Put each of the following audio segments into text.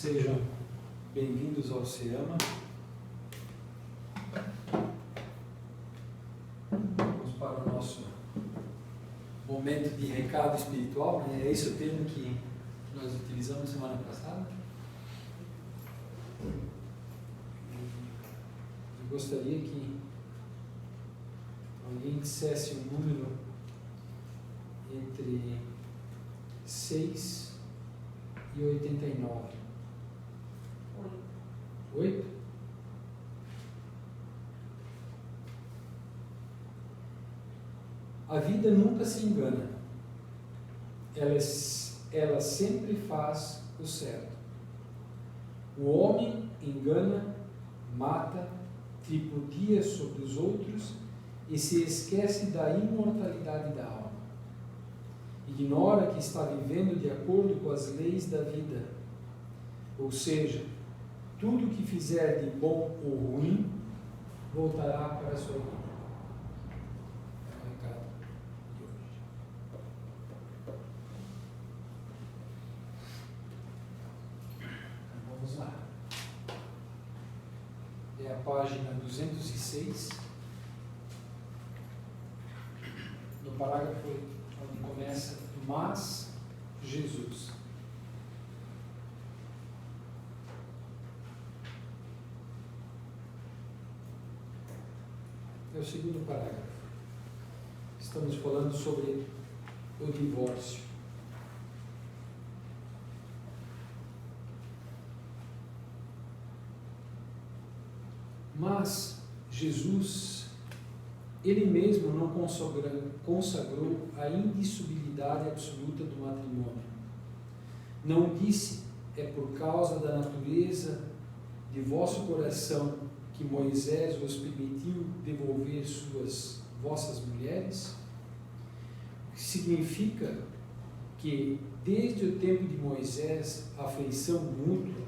Sejam bem-vindos ao SEAMA. Vamos para o nosso momento de recado espiritual, né? É esse o termo que nós utilizamos semana passada. Eu gostaria que alguém dissesse um número entre 6 e 89. 8? A vida nunca se engana. Ela sempre faz o certo. O homem engana, mata, tripudia sobre os outros e se esquece da imortalidade da alma. Ignora que está vivendo de acordo com as leis da vida. Ou seja, tudo que fizer de bom ou ruim voltará para a sua vida. É o recado de hoje. Então, vamos lá. É a página 206, no parágrafo onde começa "Mas Jesus". É o segundo parágrafo. Estamos falando sobre o divórcio. Mas Jesus, Ele mesmo não consagrou a indissolubilidade absoluta do matrimônio. Não disse: é por causa da natureza de vosso coração que Moisés vos permitiu devolver vossas mulheres, o que significa que, desde o tempo de Moisés, a afeição mútua,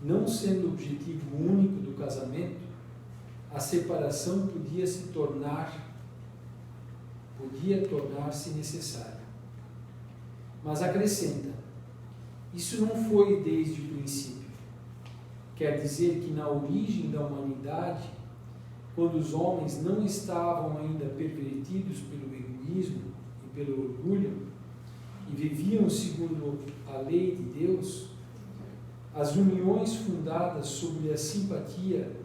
não sendo o objetivo único do casamento, a separação podia tornar-se necessária. Mas acrescenta: isso não foi desde o princípio. Quer dizer que na origem da humanidade, quando os homens não estavam ainda pervertidos pelo egoísmo e pelo orgulho, e viviam segundo a lei de Deus, as uniões fundadas sobre a simpatia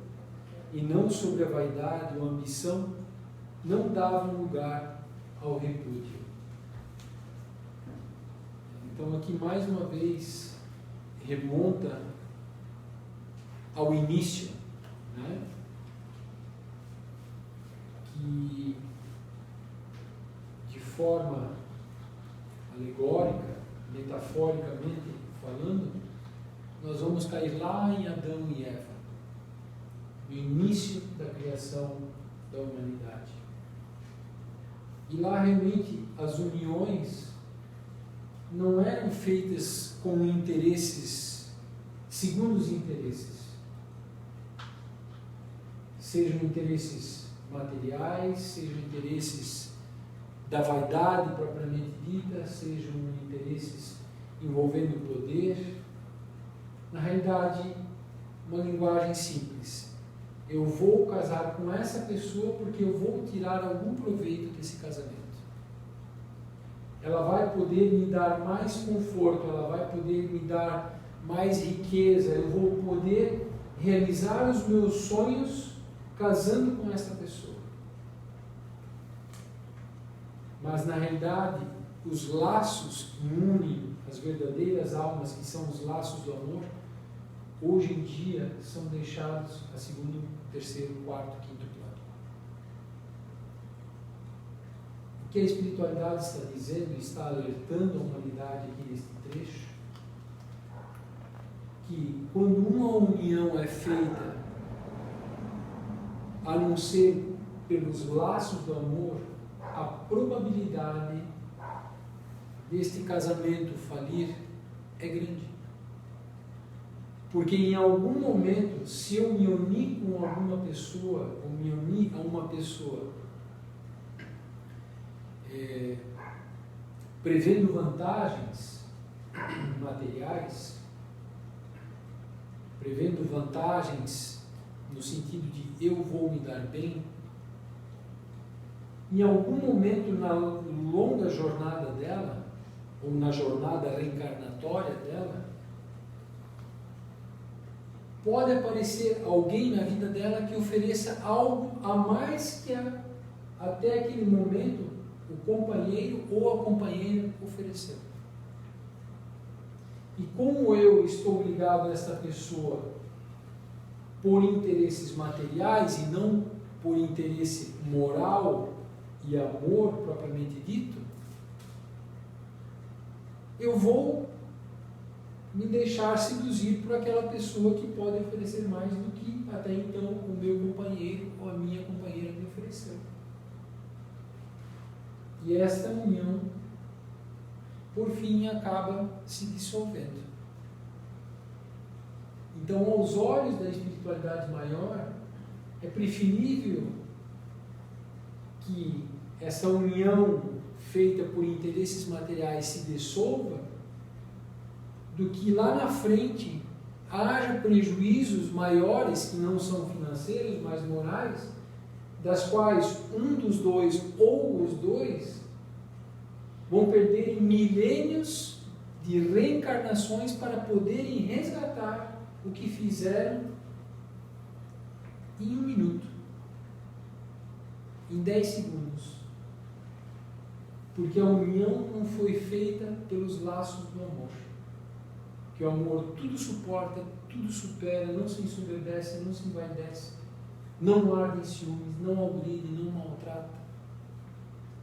e não sobre a vaidade ou a ambição não davam lugar ao repúdio. Então aqui mais uma vez remonta ao início, né? Que, de forma alegórica, metaforicamente falando, nós vamos cair lá em Adão e Eva, no início da criação da humanidade. E lá realmente as uniões não eram feitas com interesses, segundo os interesses, sejam interesses materiais, sejam interesses da vaidade propriamente dita, sejam interesses envolvendo o poder. Na realidade, uma linguagem simples: eu vou casar com essa pessoa porque eu vou tirar algum proveito desse casamento. Ela vai poder me dar mais conforto, ela vai poder me dar mais riqueza, eu vou poder realizar os meus sonhos casando com essa pessoa. Mas na realidade, os laços que unem as verdadeiras almas, que são os laços do amor, hoje em dia são deixados a segundo, terceiro, quarto, quinto plano. O que a espiritualidade está dizendo, está alertando a humanidade aqui neste trecho, que quando uma união é feita a não ser pelos laços do amor, a probabilidade deste casamento falir é grande. Porque em algum momento, se eu me unir com alguma pessoa, ou me unir a uma pessoa prevendo vantagens materiais, prevendo vantagens no sentido de eu vou me dar bem, em algum momento na longa jornada dela, ou na jornada reencarnatória dela, pode aparecer alguém na vida dela que ofereça algo a mais que até aquele momento o companheiro ou a companheira ofereceu. E como eu estou ligado a essa pessoa por interesses materiais e não por interesse moral e amor propriamente dito, eu vou me deixar seduzir por aquela pessoa que pode oferecer mais do que até então o meu companheiro ou a minha companheira me ofereceu. E esta união, por fim, acaba se dissolvendo. Então, aos olhos da espiritualidade maior, é preferível que essa união feita por interesses materiais se dissolva do que lá na frente haja prejuízos maiores, que não são financeiros, mas morais, das quais um dos dois ou os dois vão perder milênios de reencarnações para poderem resgatar o que fizeram em 1 minuto, em 10 segundos. Porque a união não foi feita pelos laços do amor. Que o amor tudo suporta, tudo supera, não se ensoberbece, não se envaidece, não arde em ciúmes, não agride, não maltrata.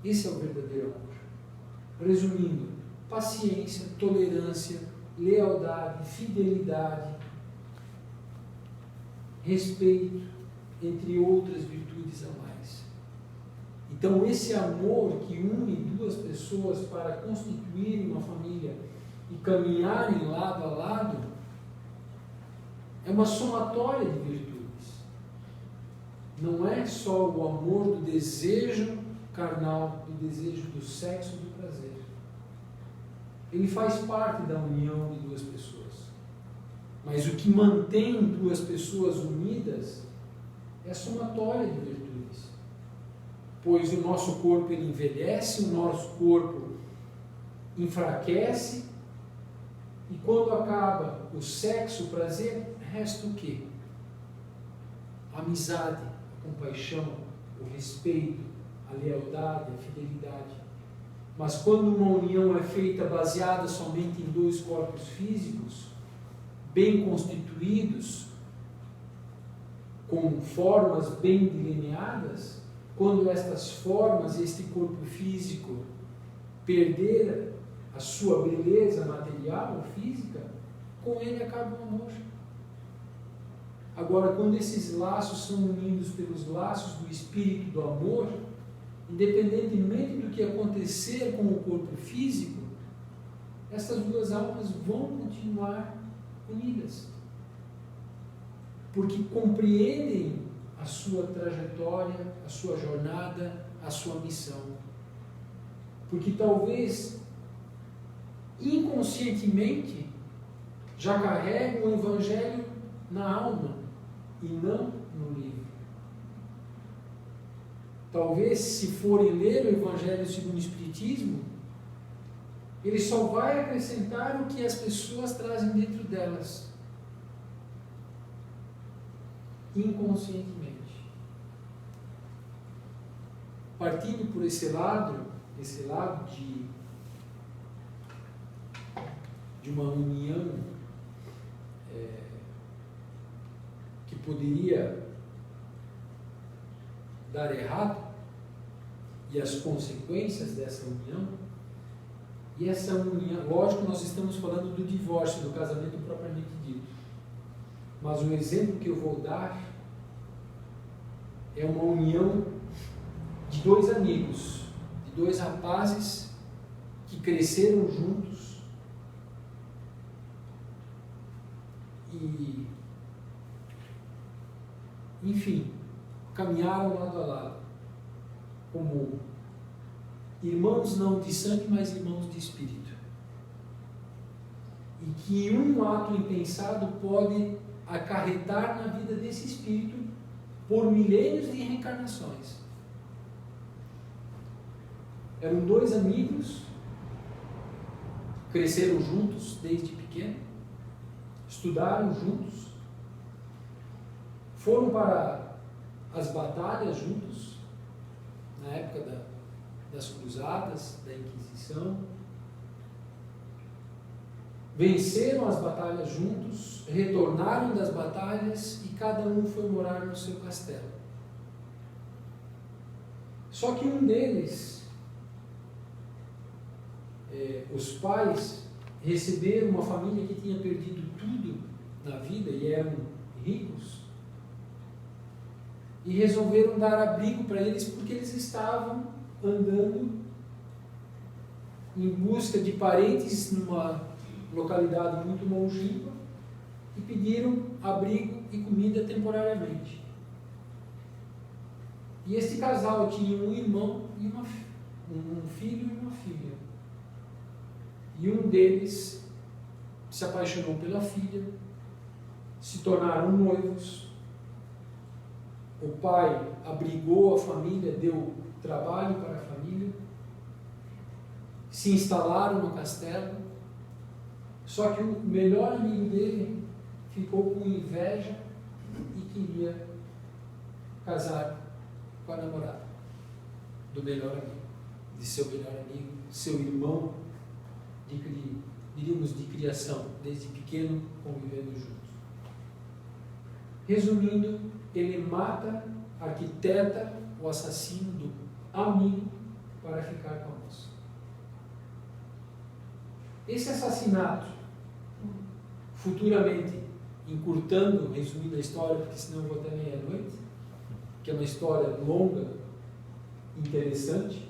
Esse é o verdadeiro amor. Resumindo, paciência, tolerância, lealdade, fidelidade, respeito, entre outras virtudes a mais. Então, esse amor que une duas pessoas para constituir uma família e caminharem lado a lado, é uma somatória de virtudes. Não é só o amor do desejo carnal, do desejo do sexo e do prazer. Ele faz parte da união de duas pessoas. Mas o que mantém duas pessoas unidas é a somatória de virtudes. Pois o nosso corpo ele envelhece, o nosso corpo enfraquece, e quando acaba o sexo, o prazer, resta o quê? A amizade, a compaixão, o respeito, a lealdade, a fidelidade. Mas quando uma união é feita baseada somente em dois corpos físicos, bem constituídos, com formas bem delineadas, quando estas formas, este corpo físico, perder a sua beleza material ou física, com ele acaba o amor. Agora, quando esses laços são unidos pelos laços do espírito do amor, independentemente do que acontecer com o corpo físico, essas duas almas vão continuar unidas, porque compreendem a sua trajetória, a sua jornada, a sua missão. Porque talvez inconscientemente já carregam o Evangelho na alma e não no livro. Talvez, se forem ler o Evangelho segundo o Espiritismo, ele só vai acrescentar o que as pessoas trazem dentro delas, inconscientemente. Partindo por esse lado de uma união que poderia dar errado, e as consequências dessa união, e essa união, lógico, nós estamos falando do divórcio, do casamento propriamente dito, mas o exemplo que eu vou dar é uma união de dois amigos, de dois rapazes que cresceram juntos e, enfim, caminharam lado a lado, como irmãos não de sangue, mas irmãos de espírito. E que um ato impensado pode acarretar na vida desse espírito por milênios de reencarnações. Eram dois amigos, cresceram juntos desde pequeno, estudaram juntos, foram para as batalhas juntos, na época das cruzadas, da Inquisição, venceram as batalhas juntos, retornaram das batalhas e cada um foi morar no seu castelo. Só que um deles, os pais receberam uma família que tinha perdido tudo na vida e eram ricos, e resolveram dar abrigo para eles porque eles estavam andando em busca de parentes numa localidade muito longínqua e pediram abrigo e comida temporariamente. E este casal tinha um irmão e um filho e uma filha. E um deles se apaixonou pela filha, se tornaram noivos. O pai abrigou a família, deu trabalho para a família, se instalaram no castelo. Só que o melhor amigo dele ficou com inveja e queria casar com a namorada do melhor amigo, de seu melhor amigo, seu irmão, diríamos de criação, desde pequeno convivendo juntos. Resumindo, ele mata, arquiteta o assassino do amigo para ficar com a moça. Esse assassinato, futuramente, encurtando, resumindo a história, porque senão eu vou até meia-noite, que é uma história longa, interessante,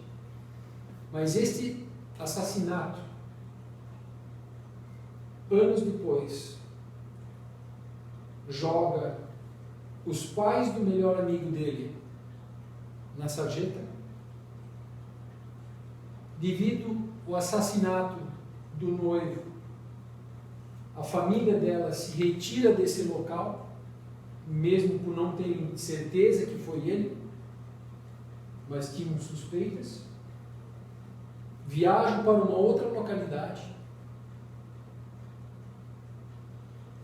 mas este assassinato, anos depois, joga os pais do melhor amigo dele na sarjeta, devido ao assassinato do noivo. A família dela se retira desse local, mesmo por não terem certeza que foi ele, mas tinham suspeitas. Viajam para uma outra localidade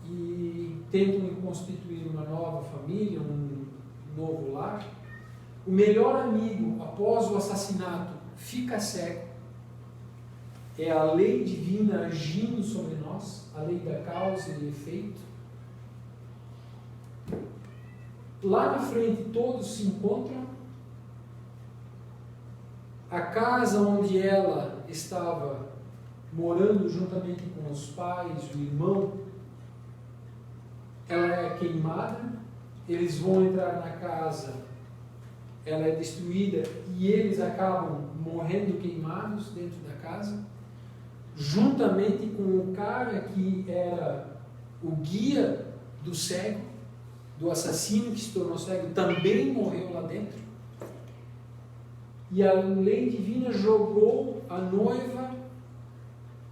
e tentam constituir uma nova família, um novo lar. O melhor amigo, após o assassinato, fica cego. É a lei divina agindo sobre nós, a lei da causa e efeito. Lá na frente todos se encontram. A casa onde ela estava morando juntamente com os pais, o irmão, ela é queimada. Eles vão entrar na casa, ela é destruída e eles acabam morrendo queimados dentro da casa, juntamente com o cara que era o guia do cego, do assassino que se tornou cego, também morreu lá dentro. E a lei divina jogou a noiva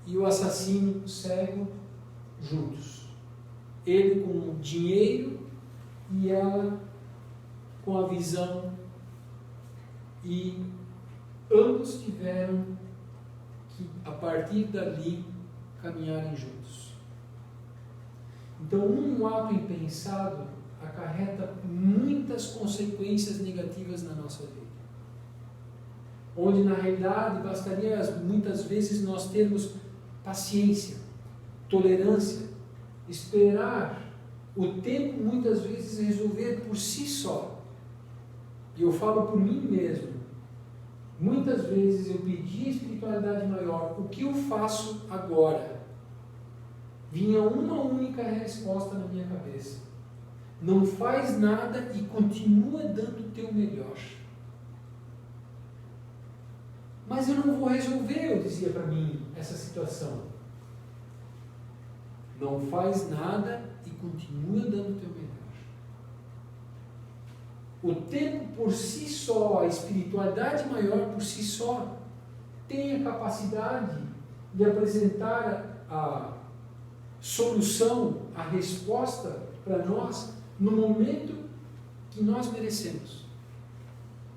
e o assassino cego juntos. Ele com o dinheiro e ela com a visão. E ambos tiveram que, a partir dali, caminharem juntos. Então, um ato impensado acarreta muitas consequências negativas na nossa vida. Onde, na realidade, bastaria muitas vezes nós termos paciência, tolerância, esperar o tempo muitas vezes resolver por si só. E eu falo por mim mesmo. Muitas vezes eu pedi a espiritualidade maior, o que eu faço agora? Vinha uma única resposta na minha cabeça: não faz nada e continua dando o teu melhor. Mas eu não vou resolver, eu dizia para mim, essa situação. Não faz nada e continua dando o teu melhor. O tempo por si só, a espiritualidade maior por si só, tem a capacidade de apresentar a solução, a resposta para nós no momento que nós merecemos.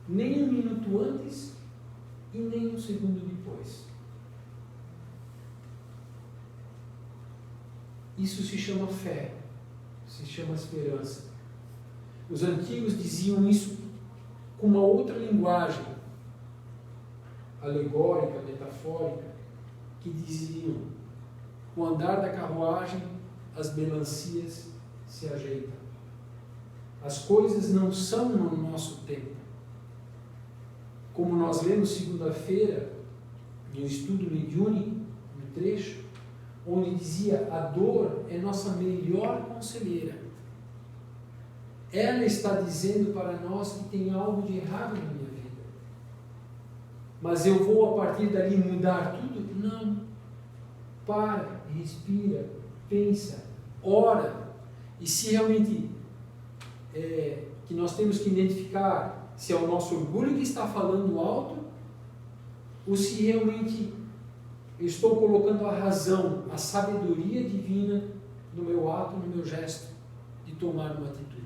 Nem um minuto antes e nem um segundo depois. Isso se chama fé, se chama esperança. Os antigos diziam isso com uma outra linguagem, alegórica, metafórica, que diziam: com o andar da carruagem, as melancias se ajeitam. As coisas não são no nosso tempo. Como nós lemos segunda-feira, no estudo Lidiune, no trecho, onde dizia: a dor é nossa melhor conselheira. Ela está dizendo para nós que tem algo de errado na minha vida. Mas eu vou a partir dali mudar tudo? Não. Para, respira, pensa, ora. E se realmente que nós temos que identificar se é o nosso orgulho que está falando alto ou se realmente eu estou colocando a razão, a sabedoria divina no meu ato, no meu gesto de tomar uma atitude.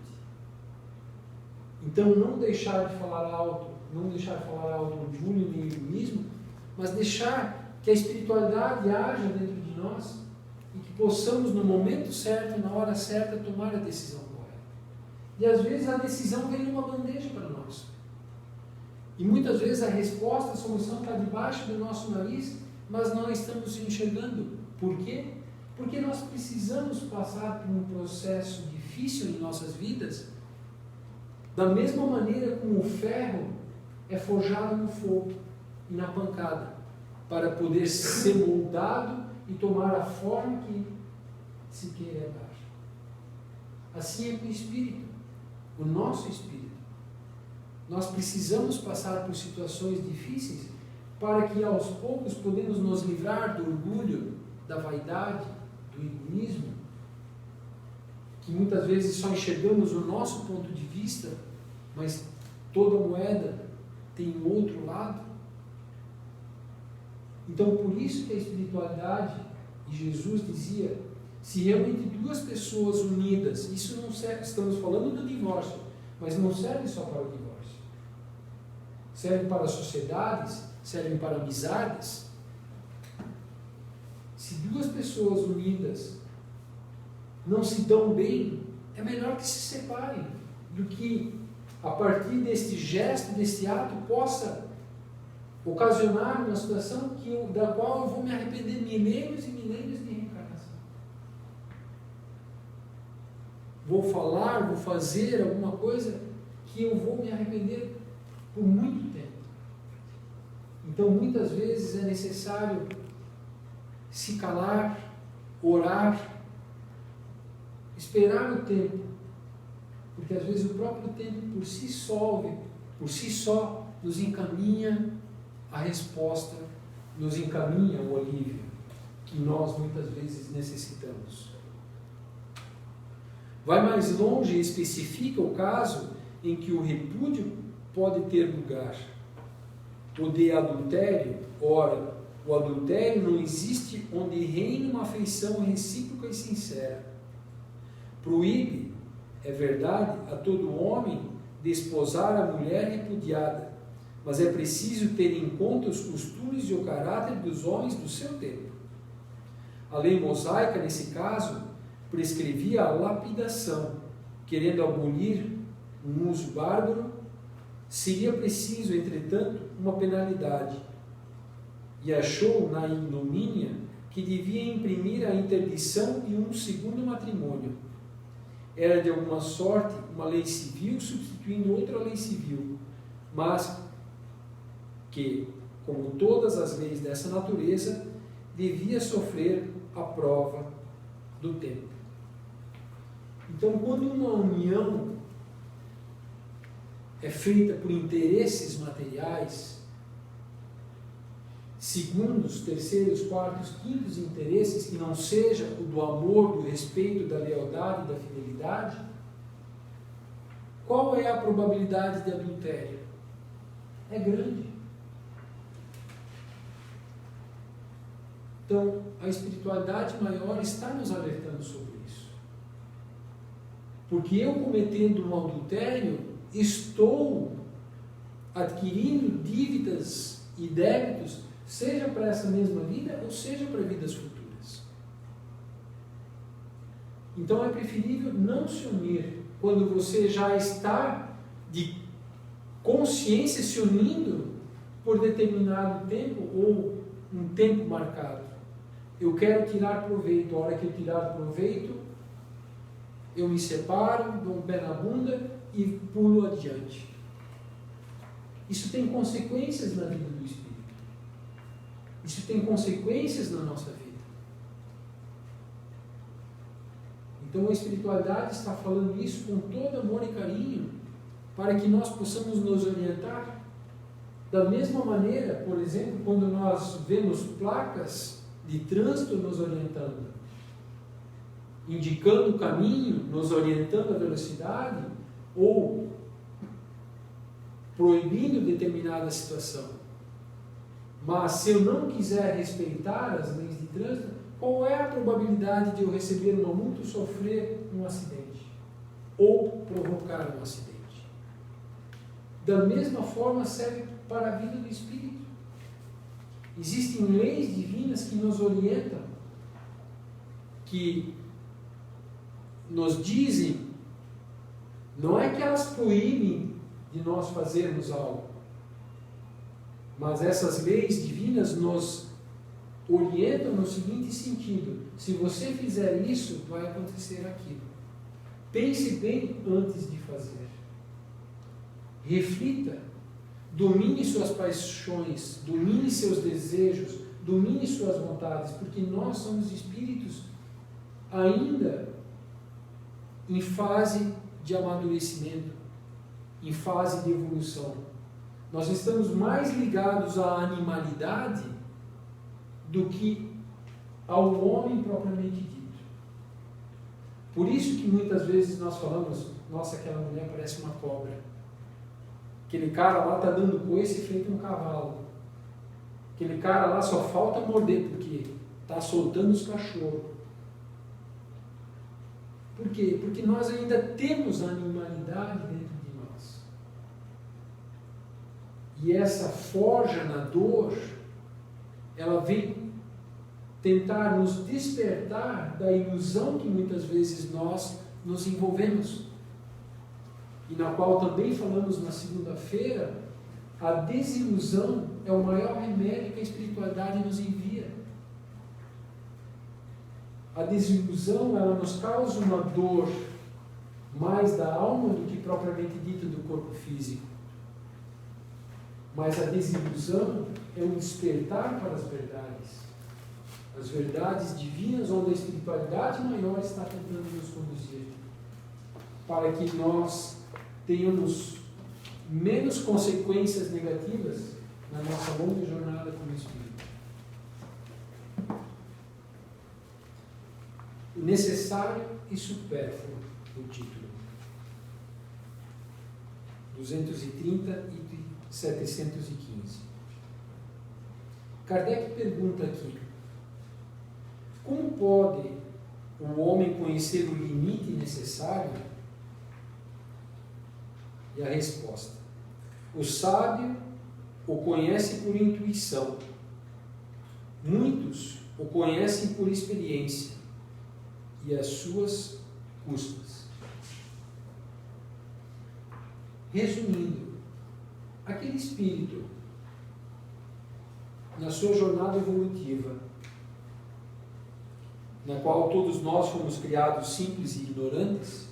Então, não deixar de falar alto, orgulho nem egoísmo, mas deixar que a espiritualidade haja dentro de nós e que possamos, no momento certo, na hora certa, tomar a decisão correta. E às vezes a decisão vem numa bandeja para nós. E muitas vezes a resposta, a solução está debaixo do nosso nariz, mas não estamos enxergando. Por quê? Porque nós precisamos passar por um processo difícil em nossas vidas, da mesma maneira como o ferro é forjado no fogo e na pancada, para poder ser moldado e tomar a forma que se queira dar. Assim é com o Espírito, o nosso Espírito. Nós precisamos passar por situações difíceis para que aos poucos podemos nos livrar do orgulho, da vaidade, do egoísmo, que muitas vezes só enxergamos o nosso ponto de vista, mas toda moeda tem um outro lado. Então, por isso que a espiritualidade, e Jesus dizia, se realmente duas pessoas unidas, isso não serve, estamos falando do divórcio, mas não serve só para o divórcio. Serve para sociedades, serve para amizades. Se duas pessoas unidas não se dão bem, é melhor que se separem, do que a partir deste gesto, deste ato, possa ocasionar uma situação da qual eu vou me arrepender milênios e milênios de reencarnação. Vou falar, vou fazer alguma coisa que eu vou me arrepender por muito tempo. Então, muitas vezes é necessário se calar, orar, esperar o tempo, porque às vezes o próprio tempo por si só nos encaminha a resposta, nos encaminha o alívio que nós muitas vezes necessitamos. Vai mais longe e especifica o caso em que o repúdio pode ter lugar. O de adultério, ora, o adultério não existe onde reina uma afeição recíproca e sincera. Proíbe, é verdade, a todo homem desposar a mulher repudiada, mas é preciso ter em conta os costumes e o caráter dos homens do seu tempo. A lei mosaica, nesse caso, prescrevia a lapidação, querendo abolir um uso bárbaro. Seria preciso, entretanto, uma penalidade, e achou na ignomínia que devia imprimir a interdição de um segundo matrimônio. Era de alguma sorte uma lei civil substituindo outra lei civil, mas que, como todas as leis dessa natureza, devia sofrer a prova do tempo. Então, quando uma união é feita por interesses materiais, segundos, terceiros, quartos, quintos interesses, que não seja o do amor, do respeito, da lealdade, da fidelidade, qual é a probabilidade de adultério? É grande. Então, a espiritualidade maior está nos alertando sobre isso. Porque eu, cometendo um adultério, estou adquirindo dívidas e débitos, seja para essa mesma vida ou seja para vidas futuras. Então é preferível não se unir quando você já está de consciência se unindo por determinado tempo ou um tempo marcado. Eu quero tirar proveito, a hora que eu tirar proveito, eu me separo, dou um pé na bunda e pulo adiante. Isso tem consequências na vida do Espírito. Isso tem consequências na nossa vida. Então a espiritualidade está falando isso com todo amor e carinho, para que nós possamos nos orientar. Da mesma maneira, por exemplo, quando nós vemos placas de trânsito nos orientando, indicando o caminho, nos orientando a velocidade, ou proibindo determinada situação. Mas se eu não quiser respeitar as leis de trânsito, qual é a probabilidade de eu receber uma multa ou sofrer um acidente? Ou provocar um acidente? Da mesma forma serve para a vida do Espírito. Existem leis divinas que nos orientam, que nos dizem, não é que elas proíbem de nós fazermos algo, mas essas leis divinas nos orientam no seguinte sentido: se você fizer isso, vai acontecer aquilo. Pense bem antes de fazer. Reflita, domine suas paixões, domine seus desejos, domine suas vontades, porque nós somos espíritos ainda em fase de amadurecimento, em fase de evolução. Nós estamos mais ligados à animalidade do que ao homem propriamente dito. Por isso que muitas vezes nós falamos, nossa, aquela mulher parece uma cobra. Aquele cara lá está dando coice feito um cavalo. Aquele cara lá só falta morder, porque está soltando os cachorros. Por quê? Porque nós ainda temos a animalidade dentro de nós. E essa forja na dor, ela vem tentar nos despertar da ilusão que muitas vezes nós nos envolvemos. E na qual também falamos na segunda-feira, a desilusão é o maior remédio que a espiritualidade nos envia. A desilusão, ela nos causa uma dor mais da alma do que propriamente dita do corpo físico. Mas a desilusão é um despertar para as verdades divinas, onde a espiritualidade maior está tentando nos conduzir, para que nós tenhamos menos consequências negativas na nossa longa jornada como espírito. Necessário e supérfluo, o título. 230 e 715. Kardec pergunta aqui: como pode o homem conhecer o limite necessário? E a resposta: o sábio o conhece por intuição, muitos o conhecem por experiência e as suas custas. Resumindo, aquele espírito, na sua jornada evolutiva, na qual todos nós fomos criados simples e ignorantes,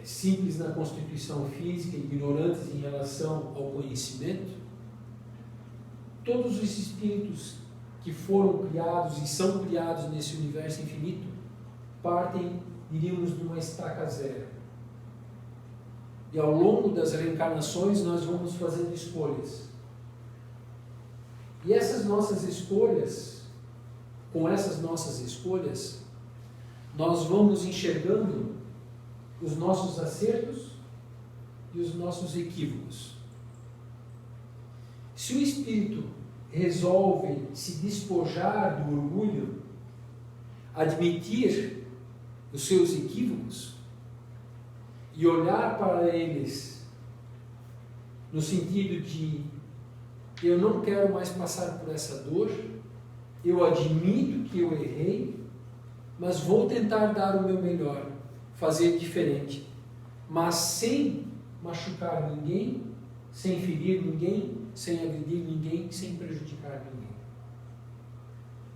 simples na constituição física, ignorantes em relação ao conhecimento, todos os espíritos que foram criados e são criados nesse universo infinito partem, diríamos, de uma estaca zero. E ao longo das reencarnações nós vamos fazendo escolhas. E essas nossas escolhas, com essas nossas escolhas, nós vamos enxergando os nossos acertos e os nossos equívocos. Se o espírito resolve se despojar do orgulho, admitir os seus equívocos e olhar para eles no sentido de: eu não quero mais passar por essa dor, eu admito que eu errei, mas vou tentar dar o meu melhor, fazer diferente, mas sem machucar ninguém, sem ferir ninguém, sem agredir ninguém, sem prejudicar ninguém.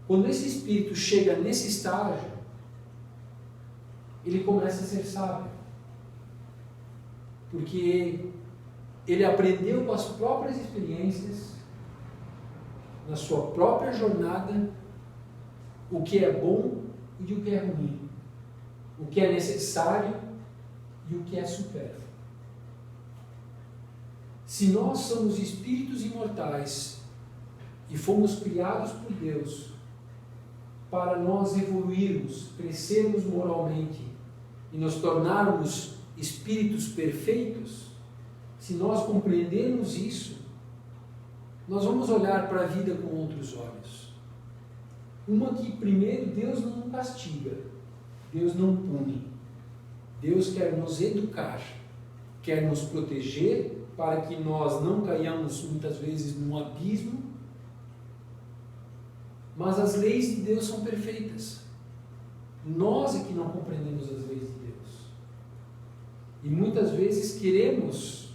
Quando esse espírito chega nesse estágio, ele começa a ser sábio, porque ele aprendeu com as próprias experiências, na sua própria jornada, o que é bom e o que é ruim, o que é necessário e o que é supérfluo. Se nós somos espíritos imortais e fomos criados por Deus para nós evoluirmos, crescermos moralmente e nos tornarmos espíritos perfeitos, se nós compreendermos isso, nós vamos olhar para a vida com outros olhos. Uma que, primeiro, Deus não castiga, Deus não pune. Deus quer nos educar, quer nos proteger para que nós não caiamos muitas vezes num abismo, mas as leis de Deus são perfeitas. Nós é que não compreendemos as leis de Deus. E muitas vezes queremos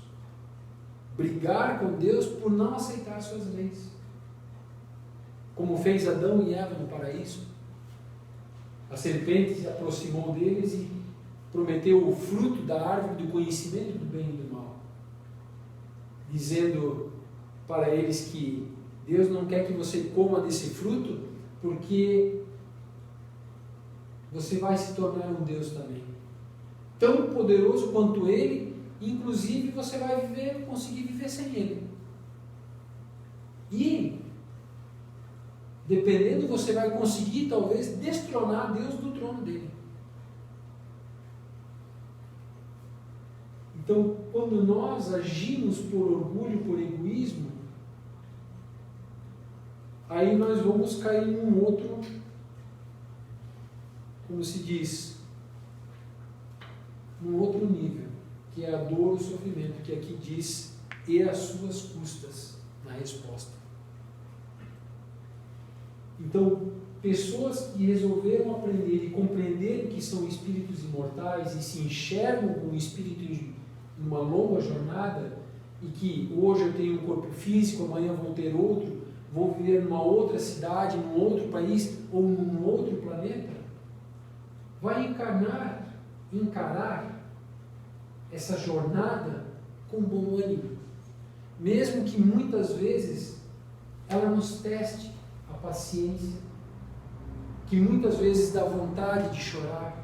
brigar com Deus por não aceitar suas leis. Como fez Adão e Eva no paraíso. A serpente se aproximou deles e prometeu o fruto da árvore do conhecimento do bem e do mal, dizendo para eles que Deus não quer que você coma desse fruto, porque você vai se tornar um Deus também, tão poderoso quanto Ele, inclusive você vai conseguir viver sem Ele. E, dependendo, você vai conseguir talvez destronar Deus do trono dele. Então, quando nós agimos por orgulho, por egoísmo, aí nós vamos cair num outro, como se diz, num outro nível, que é a dor, o sofrimento, que aqui diz, e as suas custas, na resposta. Então, pessoas que resolveram aprender e compreender que são espíritos imortais e se enxergam como espírito numa longa jornada, e que hoje eu tenho um corpo físico, amanhã vou ter outro, vou viver numa outra cidade, num outro país ou num outro planeta, vai encarar essa jornada com bom ânimo, mesmo que muitas vezes ela nos teste a paciência, que muitas vezes dá vontade de chorar,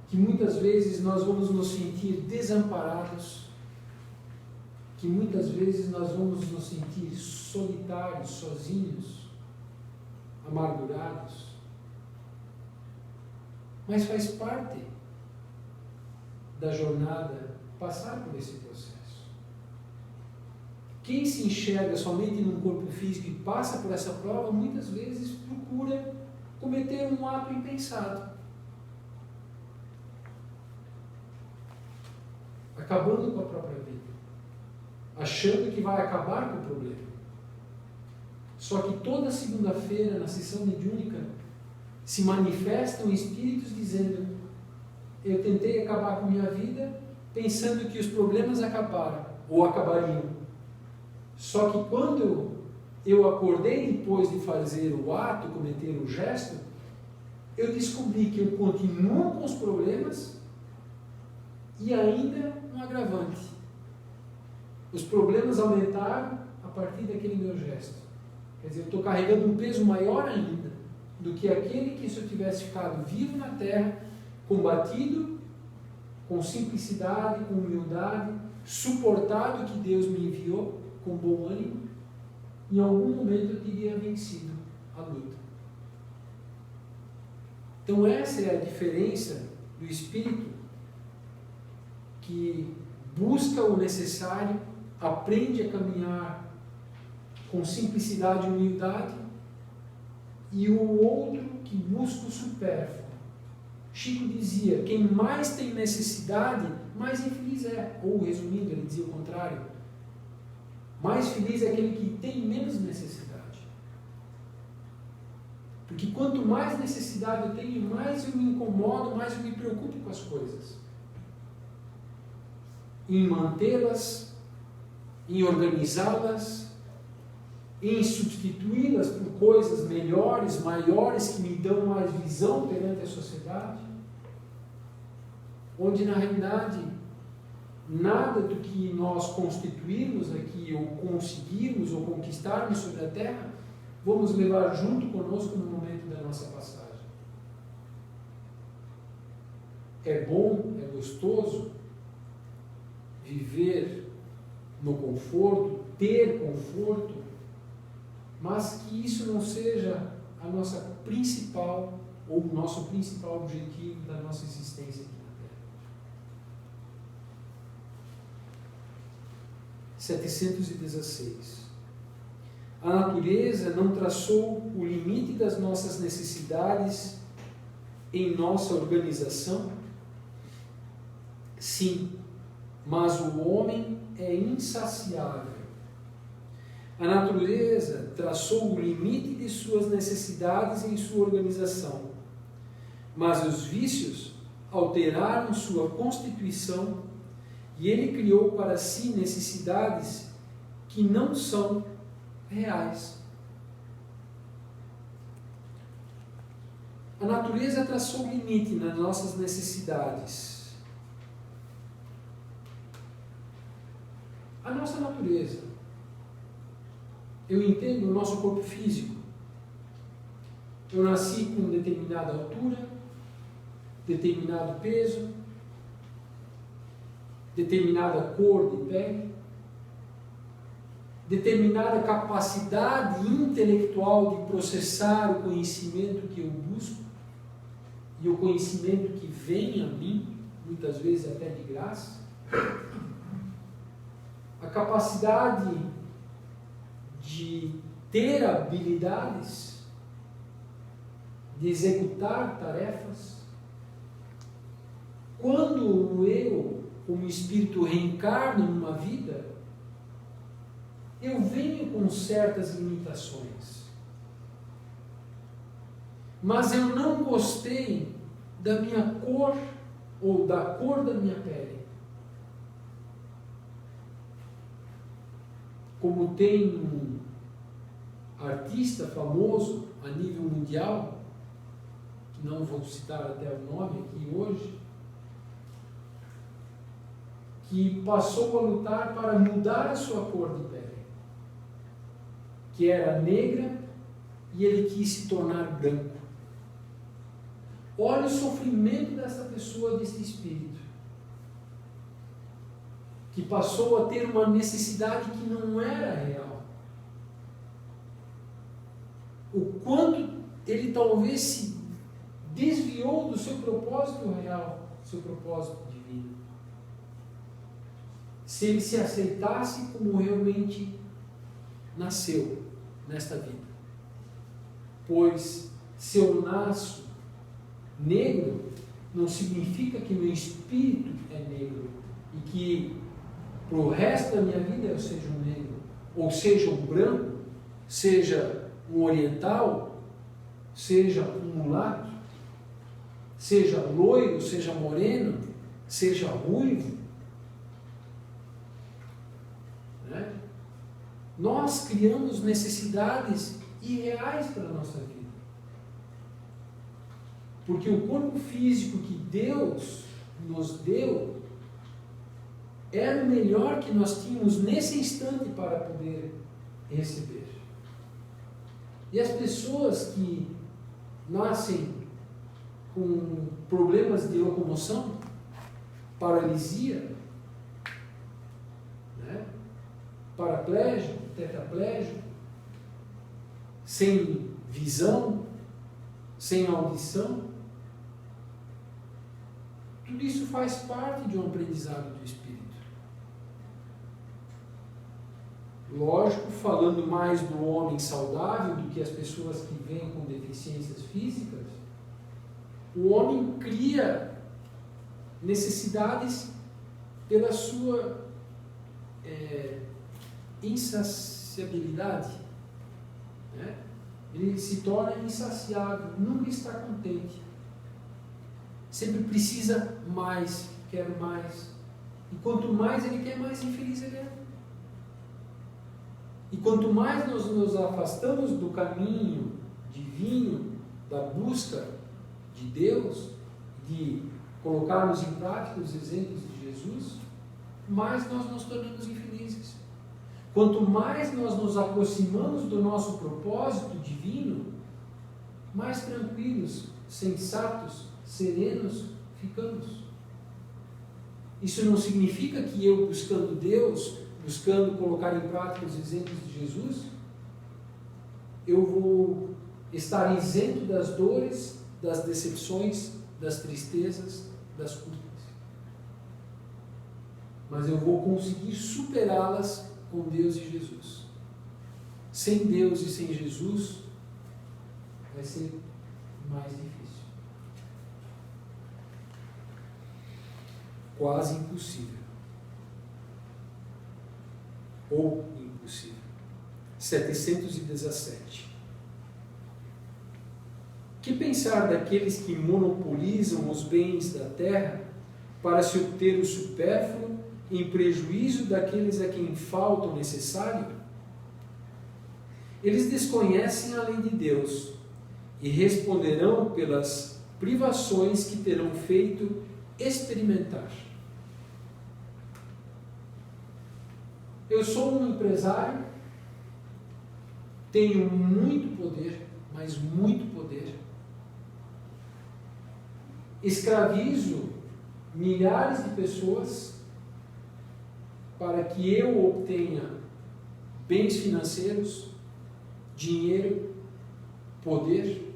que muitas vezes nós vamos nos sentir desamparados, que muitas vezes nós vamos nos sentir solitários, sozinhos, amargurados. Mas faz parte da jornada passar por esse processo. Quem se enxerga somente num corpo físico e passa por essa prova, muitas vezes procura cometer um ato impensado, acabando com a própria vida, achando que vai acabar com o problema. Só que toda segunda-feira, na sessão mediúnica, se manifestam espíritos dizendo: eu tentei acabar com minha vida pensando que os problemas acabaram, ou acabariam. Só que quando eu acordei depois de fazer o ato, cometer o gesto, eu descobri que eu continuo com os problemas e ainda um agravante. Os problemas aumentaram a partir daquele meu gesto. Quer dizer, eu estou carregando um peso maior ainda do que aquele que, se eu tivesse ficado vivo na Terra, combatido, com simplicidade, com humildade, suportado o que Deus me enviou, com bom ânimo, em algum momento eu teria vencido a luta. Então essa é a diferença do espírito que busca o necessário, aprende a caminhar com simplicidade e humildade, e o outro que busca o supérfluo. Chico dizia, quem mais tem necessidade, mais infeliz é. Ou, resumindo, ele dizia o contrário. Mais feliz é aquele que tem menos necessidade. Porque quanto mais necessidade eu tenho, mais eu me incomodo, mais eu me preocupo com as coisas. Em mantê-las, em organizá-las, em substituí-las por coisas melhores, maiores, que me dão mais visão perante a sociedade, onde na realidade nada do que nós constituirmos aqui, ou conseguirmos, ou conquistarmos sobre a Terra, vamos levar junto conosco no momento da nossa passagem. É bom, é gostoso viver no conforto, ter conforto, mas que isso não seja a nossa principal, ou o nosso principal objetivo da nossa existência aqui na Terra. 716. A natureza não traçou o limite das nossas necessidades em nossa organização? Sim, mas o homem é insaciável. A natureza traçou o limite de suas necessidades em sua organização, mas os vícios alteraram sua constituição e ele criou para si necessidades que não são reais. A natureza traçou o limite nas nossas necessidades. A nossa natureza, eu entendo o nosso corpo físico. Eu nasci com determinada altura, determinado peso, determinada cor de pele, determinada capacidade intelectual de processar o conhecimento que eu busco e o conhecimento que vem a mim, muitas vezes até de graça, a capacidade de ter habilidades, de executar tarefas. Quando eu, como espírito, reencarno numa vida, eu venho com certas limitações. Mas eu não gostei da minha cor ou da cor da minha pele. Como tem um artista famoso a nível mundial, que não vou citar até o nome aqui hoje, que passou a lutar para mudar a sua cor de pele, que era negra, e ele quis se tornar branco. Olha o sofrimento dessa pessoa, desse espírito, que passou a ter uma necessidade que não era real. O quanto ele talvez se desviou do seu propósito real, seu propósito divino. Se ele se aceitasse como realmente nasceu nesta vida. Pois se eu nasço negro, não significa que meu espírito é negro e que para o resto da minha vida eu seja um negro, ou seja um branco, seja um oriental, seja um mulato, seja loiro, seja moreno, seja ruivo. Né? Nós criamos necessidades irreais para a nossa vida. Porque o corpo físico que Deus nos deu era o melhor que nós tínhamos nesse instante para poder receber. E as pessoas que nascem com problemas de locomoção, paralisia, né? Paraplégico, tetraplégico, sem visão, sem audição, tudo isso faz parte de um aprendizado do Espírito. Lógico, falando mais do homem saudável do que as pessoas que vêm com deficiências físicas, o homem cria necessidades pela sua insaciabilidade. Né? Ele se torna insaciável, nunca está contente. Sempre precisa mais, quer mais. E quanto mais ele quer, mais infeliz ele é. E quanto mais nós nos afastamos do caminho divino, da busca de Deus, de colocarmos em prática os exemplos de Jesus, mais nós nos tornamos infelizes. Quanto mais nós nos aproximamos do nosso propósito divino, mais tranquilos, sensatos, serenos ficamos. Isso não significa que eu, buscando Deus, buscando colocar em prática os exemplos de Jesus, eu vou estar isento das dores, das decepções, das tristezas, das culpas. Mas eu vou conseguir superá-las com Deus e Jesus. Sem Deus e sem Jesus, vai ser mais difícil. Quase impossível. Ou impossível. 717. Que pensar daqueles que monopolizam os bens da terra para se obter o supérfluo em prejuízo daqueles a quem falta o necessário? Eles desconhecem a lei de Deus e responderão pelas privações que terão feito experimentar. Eu sou um empresário, tenho muito poder, mas muito poder. Escravizo milhares de pessoas para que eu obtenha bens financeiros, dinheiro, poder.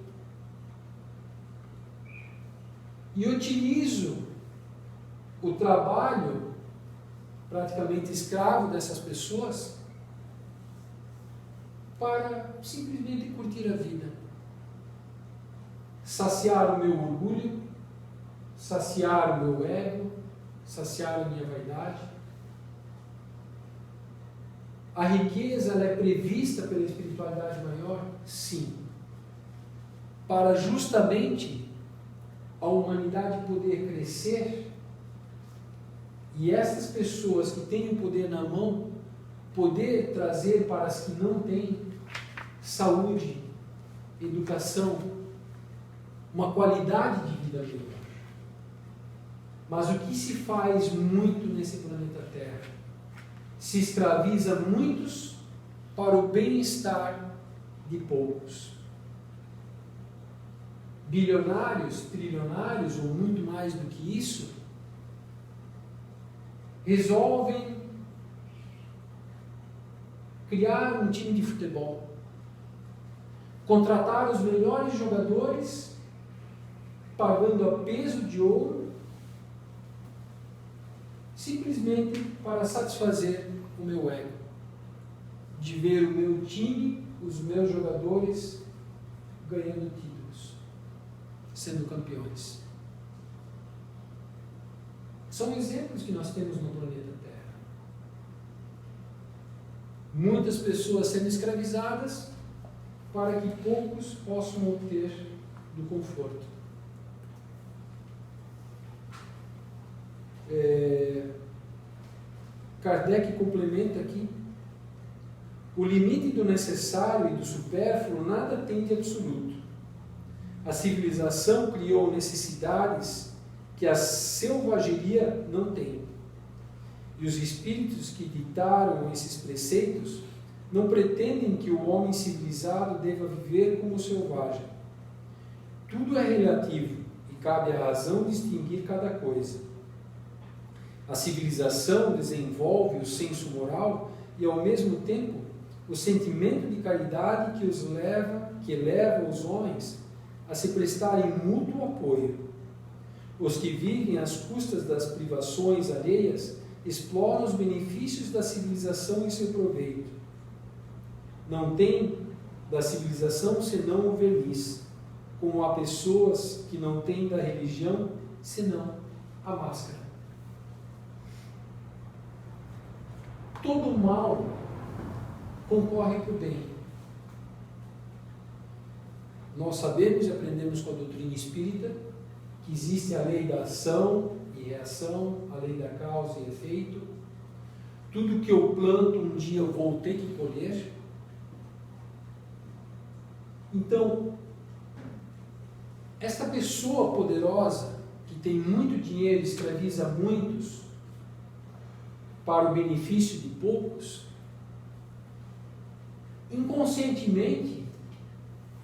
E utilizo o trabalho praticamente escravo dessas pessoas para simplesmente curtir a vida, saciar o meu orgulho, saciar o meu ego, saciar a minha vaidade. A riqueza ela é prevista pela espiritualidade maior? Sim. Para justamente a humanidade poder crescer e essas pessoas que têm o poder na mão poder trazer para as que não têm saúde, educação, uma qualidade de vida melhor. Mas o que se faz muito nesse planeta Terra? Se escraviza muitos para o bem-estar de poucos. Bilionários, trilionários ou muito mais do que isso, resolvem criar um time de futebol, contratar os melhores jogadores, pagando a peso de ouro, simplesmente para satisfazer o meu ego, de ver o meu time, os meus jogadores ganhando títulos, sendo campeões. São exemplos que nós temos no planeta Terra. Muitas pessoas sendo escravizadas para que poucos possam obter do conforto. Kardec complementa aqui: o limite do necessário e do supérfluo nada tem de absoluto. A civilização criou necessidades que a selvageria não tem. E os espíritos que ditaram esses preceitos não pretendem que o homem civilizado deva viver como selvagem. Tudo é relativo e cabe à razão distinguir cada coisa. A civilização desenvolve o senso moral e, ao mesmo tempo, o sentimento de caridade que leva os homens a se prestarem mútuo apoio. Os que vivem às custas das privações alheias exploram os benefícios da civilização em seu proveito, não tem da civilização senão o verniz, como há pessoas que não têm da religião senão a máscara. Todo mal concorre para o bem. Nós sabemos e aprendemos com a doutrina espírita que existe a lei da ação e reação, a lei da causa e efeito. Tudo que eu planto um dia eu vou ter que colher. Então, esta pessoa poderosa que tem muito dinheiro e escraviza muitos para o benefício de poucos, inconscientemente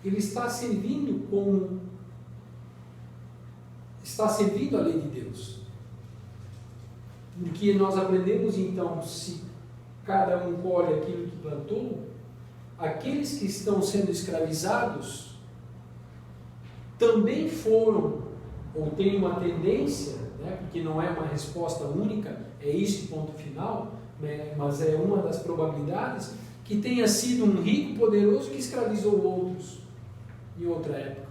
ele está servindo a lei de Deus. Porque nós aprendemos então, se cada um colhe aquilo que plantou, aqueles que estão sendo escravizados também foram, ou têm uma tendência, né, porque não é uma resposta única, é isso ponto final, né, mas é uma das probabilidades, que tenha sido um rico poderoso que escravizou outros em outra época.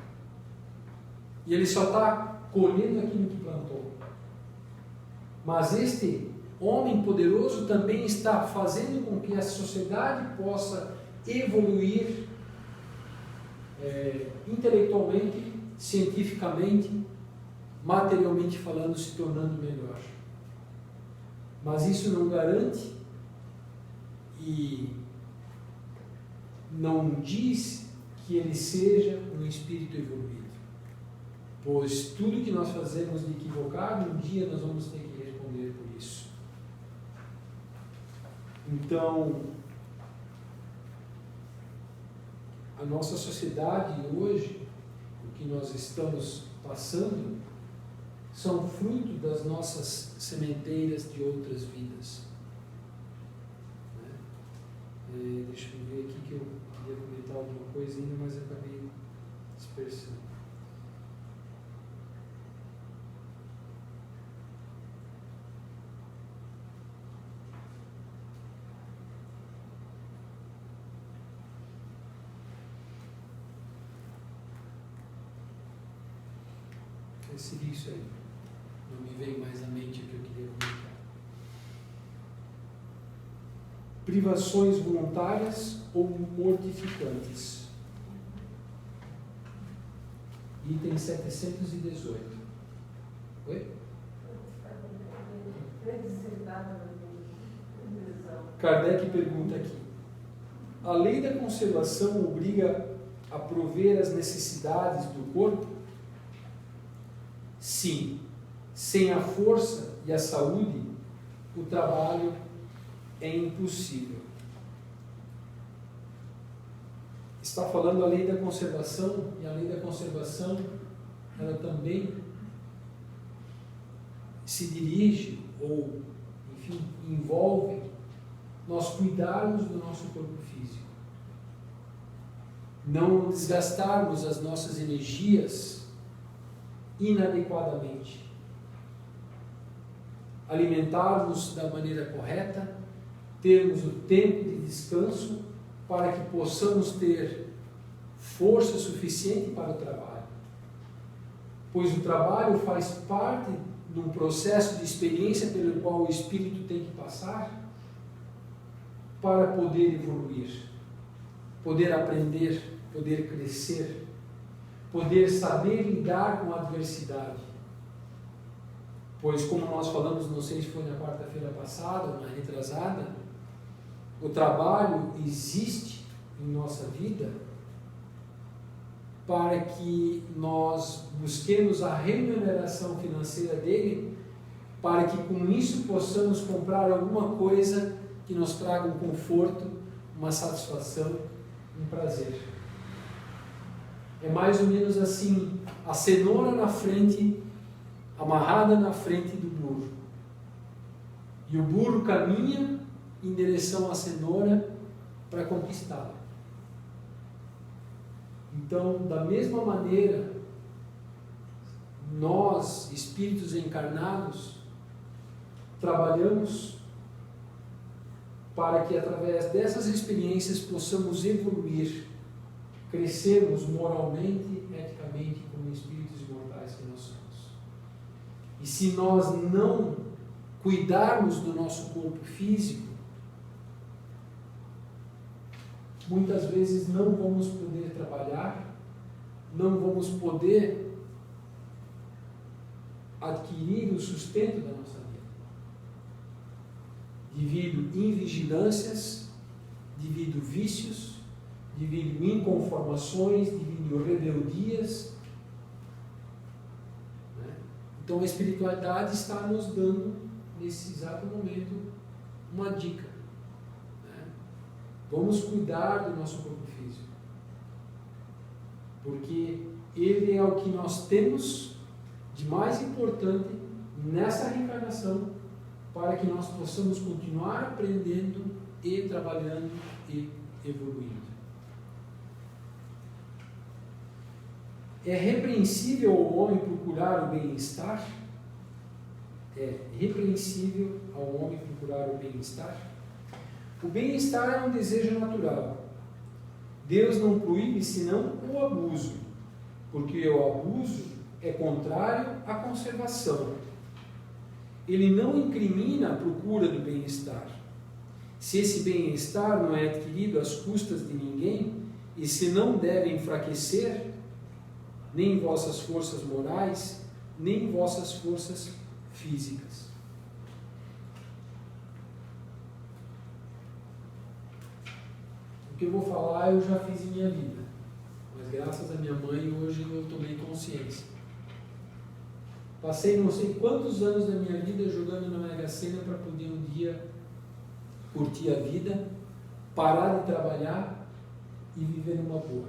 E ele só está colhendo aquilo que plantou. Mas este homem poderoso também está fazendo com que a sociedade possa evoluir intelectualmente, cientificamente, materialmente falando, se tornando melhor. Mas isso não garante e não diz que ele seja um espírito evoluído. Pois tudo que nós fazemos de equivocado, um dia nós vamos ter que responder por isso. Então, a nossa sociedade hoje, o que nós estamos passando, são fruto das nossas sementeiras de outras vidas. Deixa eu ver aqui que eu queria comentar alguma coisa ainda, mas acabei dispersando. Seria isso aí. Não me veio mais à mente o que eu queria comentar. Privações voluntárias ou mortificantes. Item 718. Oi? Kardec pergunta aqui. A lei da conservação obriga a prover as necessidades do corpo? Sim, sem a força e a saúde, o trabalho é impossível. Está falando a lei da conservação, e a lei da conservação, ela também se dirige, ou, enfim, envolve nós cuidarmos do nosso corpo físico. Não desgastarmos as nossas energias inadequadamente. Alimentarmos da maneira correta, termos o tempo de descanso para que possamos ter força suficiente para o trabalho. Pois o trabalho faz parte de um processo de experiência pelo qual o espírito tem que passar para poder evoluir, poder aprender, poder crescer, poder saber lidar com a adversidade. Pois, como nós falamos, não sei se foi na quarta-feira passada ou na retrasada, o trabalho existe em nossa vida para que nós busquemos a remuneração financeira dele, para que com isso possamos comprar alguma coisa que nos traga um conforto, uma satisfação, um prazer. É mais ou menos assim, a cenoura na frente, amarrada na frente do burro. E o burro caminha em direção à cenoura para conquistá-la. Então, da mesma maneira, nós, espíritos encarnados, trabalhamos para que através dessas experiências possamos evoluir, crescermos moralmente, eticamente, como espíritos imortais que nós somos. E se nós não cuidarmos do nosso corpo físico, muitas vezes não vamos poder trabalhar, não vamos poder adquirir o sustento da nossa vida, devido invigilâncias, devido vícios, devido inconformações, devido rebeldias. Então a espiritualidade está nos dando, nesse exato momento, uma dica. Vamos cuidar do nosso corpo físico, porque ele é o que nós temos de mais importante nessa reencarnação, para que nós possamos continuar aprendendo e trabalhando e evoluindo. É repreensível ao homem procurar o bem-estar? É repreensível ao homem procurar o bem-estar? O bem-estar é um desejo natural. Deus não proíbe senão o abuso, porque o abuso é contrário à conservação. Ele não incrimina a procura do bem-estar. Se esse bem-estar não é adquirido às custas de ninguém, e se não deve enfraquecer nem vossas forças morais, nem vossas forças físicas. O que eu vou falar eu já fiz em minha vida, mas graças à minha mãe hoje eu tomei consciência. Passei não sei quantos anos da minha vida jogando na Mega Sena para poder um dia curtir a vida, parar de trabalhar e viver numa boa,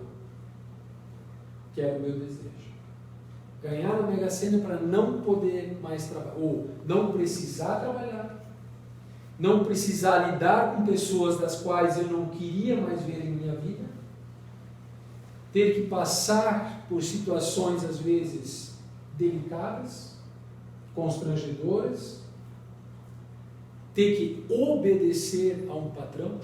que era o meu desejo. Ganhar na Mega Sena para não poder mais trabalhar, ou não precisar trabalhar, não precisar lidar com pessoas das quais eu não queria mais ver em minha vida, ter que passar por situações às vezes delicadas, constrangedoras, ter que obedecer a um patrão,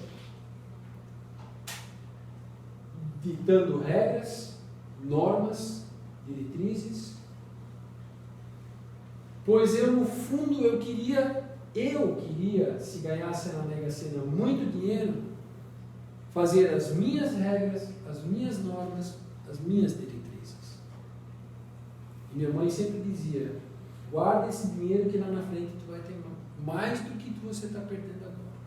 ditando regras, normas, diretrizes, pois eu no fundo eu queria, se ganhasse na Mega Sena muito dinheiro, fazer as minhas regras, as minhas normas, as minhas diretrizes. E minha mãe sempre dizia: guarda esse dinheiro que lá na frente tu vai ter mais do que você está perdendo agora.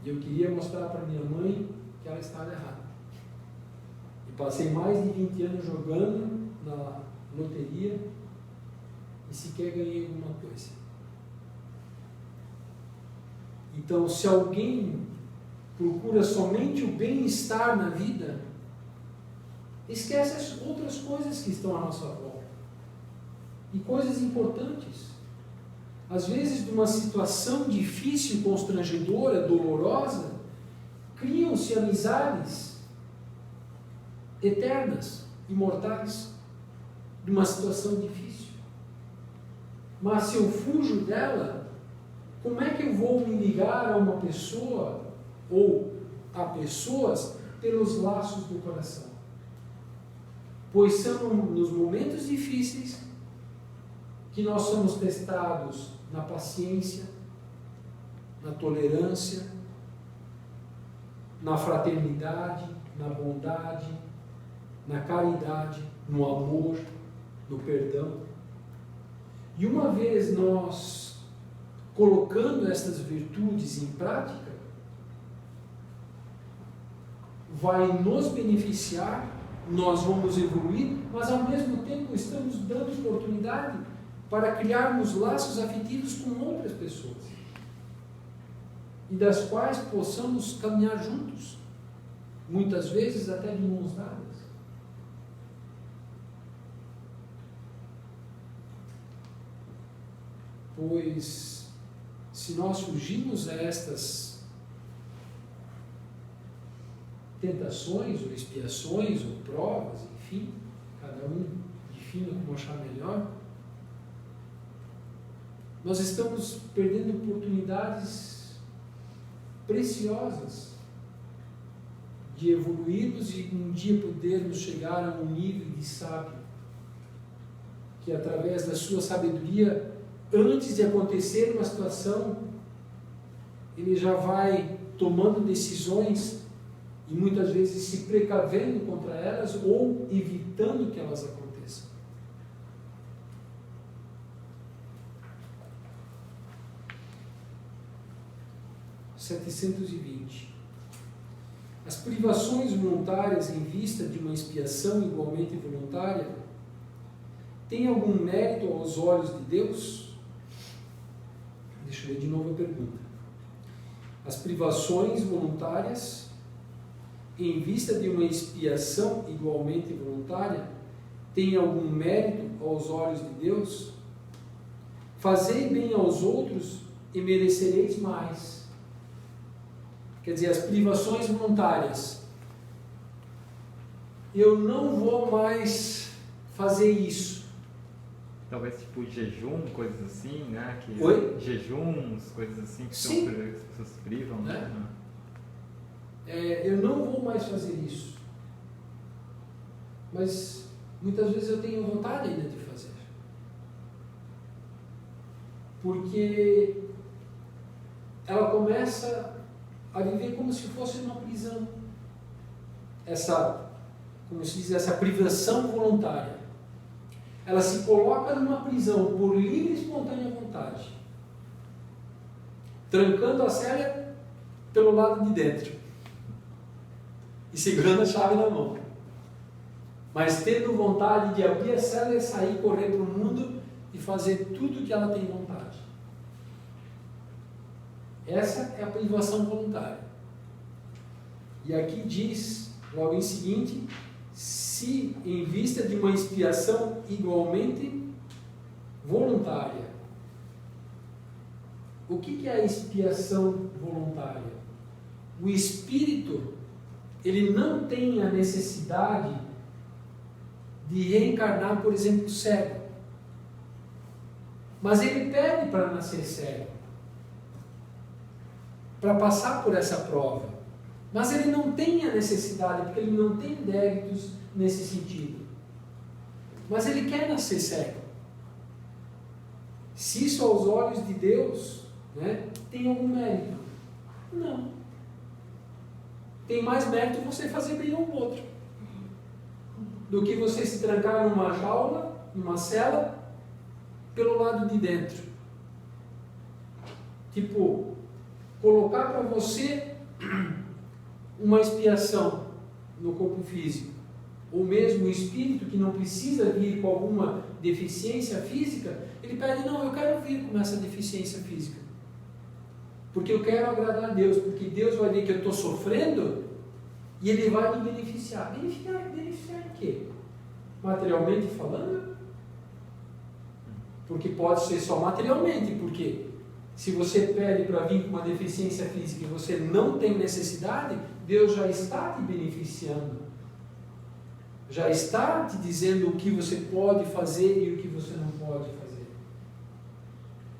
E eu queria mostrar para minha mãe que ela estava errada. E passei mais de 20 anos jogando na loteria e sequer ganhei alguma coisa. Então, se alguém procura somente o bem-estar na vida, esquece as outras coisas que estão à nossa volta. E coisas importantes. Às vezes, de uma situação difícil, constrangedora, dolorosa, criam-se amizades eternas, imortais, de uma situação difícil. Mas se eu fujo dela, como é que eu vou me ligar a uma pessoa ou a pessoas pelos laços do coração? Pois são nos momentos difíceis que nós somos testados na paciência, na tolerância, na fraternidade, na bondade, na caridade, no amor, no perdão. E uma vez nós colocando essas virtudes em prática, vai nos beneficiar, nós vamos evoluir, mas ao mesmo tempo estamos dando oportunidade para criarmos laços afetivos com outras pessoas, e das quais possamos caminhar juntos, muitas vezes até de mãos dadas. Pois, se nós fugirmos a estas tentações, ou expiações, ou provas, enfim, cada um defina como achar melhor, nós estamos perdendo oportunidades preciosas de evoluirmos e um dia podermos chegar a um nível de sábio, que através da sua sabedoria, antes de acontecer uma situação, ele já vai tomando decisões e muitas vezes se precavendo contra elas ou evitando que elas aconteçam. (720) As privações voluntárias em vista de uma expiação igualmente voluntária têm algum mérito aos olhos de Deus? Deixa eu ler de novo a pergunta. As privações voluntárias em vista de uma expiação igualmente voluntária têm algum mérito aos olhos de Deus? Fazei bem aos outros e merecereis mais. Quer dizer, as privações voluntárias. Eu não vou mais fazer isso. Talvez tipo jejum, coisas assim, né? Que Oi? Jejuns, coisas assim que Sim. as pessoas se privam, né? Eu não vou mais fazer isso. Mas muitas vezes eu tenho vontade ainda de fazer. Porque ela começa a viver como se fosse uma prisão. Como se diz, essa privação voluntária. Ela se coloca numa prisão por livre e espontânea vontade, trancando a cela pelo lado de dentro e segurando a chave na mão, mas tendo vontade de abrir a cela e sair, correr para o mundo e fazer tudo o que ela tem vontade. Essa é a privação voluntária. E aqui diz, logo em seguinte, se em vista de uma expiação igualmente voluntária. O que é a expiação voluntária? O espírito, ele não tem a necessidade de reencarnar, por exemplo, cego. Mas ele pede para nascer cego, para passar por essa prova. Mas ele não tem a necessidade, porque ele não tem débitos nesse sentido. Mas ele quer nascer cego. Se isso aos olhos de Deus, né, tem algum mérito? Não. Tem mais mérito você fazer bem ao outro do que você se trancar numa jaula, numa cela, pelo lado de dentro. Tipo, colocar para você uma expiação no corpo físico, ou mesmo o espírito que não precisa vir com alguma deficiência física, ele pede, não, eu quero vir com essa deficiência física, porque eu quero agradar a Deus, porque Deus vai ver que eu estou sofrendo e Ele vai me beneficiar. Beneficiar em quê? Materialmente falando? Porque pode ser só materialmente, porque se você pede para vir com uma deficiência física e você não tem necessidade, Deus já está te beneficiando. Já está te dizendo o que você pode fazer e o que você não pode fazer.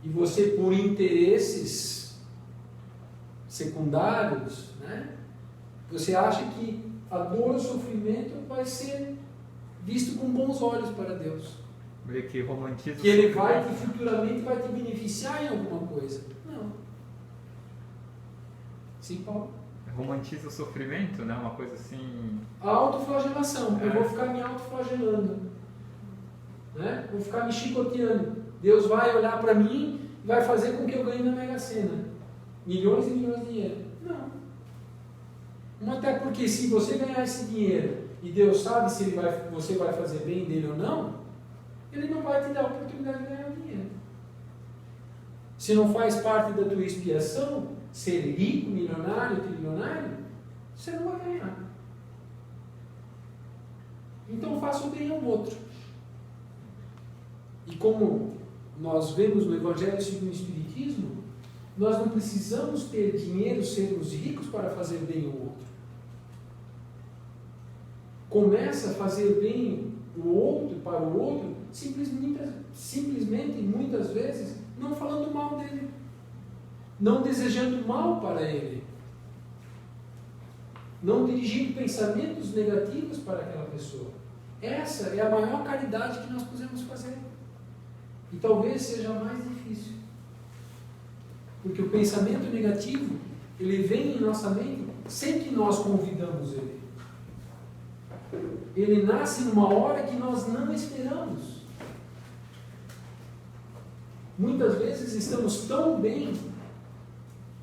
E você, por interesses secundários, né, você acha que a dor, o sofrimento vai ser visto com bons olhos para Deus. Meio que romantiza. Que ele vai, que futuramente vai te beneficiar em alguma coisa. Não. Sim, Paulo? Romantiza o sofrimento, né? Uma coisa assim. A autoflagelação. Eu vou ficar me autoflagelando. Né? Vou ficar me chicoteando. Deus vai olhar para mim e vai fazer com que eu ganhe na Mega Sena. Milhões e milhões de dinheiro. Não. Até porque se você ganhar esse dinheiro e Deus sabe se você vai fazer bem dele ou não, Ele não vai te dar a oportunidade de ganhar dinheiro. Se não faz parte da tua expiação, ser rico, milionário, trilionário, você não vai ganhar. Então faça o bem ao outro. E como nós vemos no Evangelho segundo o Espiritismo, nós não precisamos ter dinheiro, sermos ricos para fazer bem ao outro. Começa a fazer bem o outro para o outro, simplesmente, muitas vezes, não falando mal dele, não desejando mal para ele, não dirigindo pensamentos negativos para aquela pessoa. Essa é a maior caridade que nós podemos fazer. E talvez seja a mais difícil. Porque o pensamento negativo, ele vem em nossa mente sem que nós convidamos ele. Ele nasce numa hora que nós não esperamos. Muitas vezes estamos tão bem,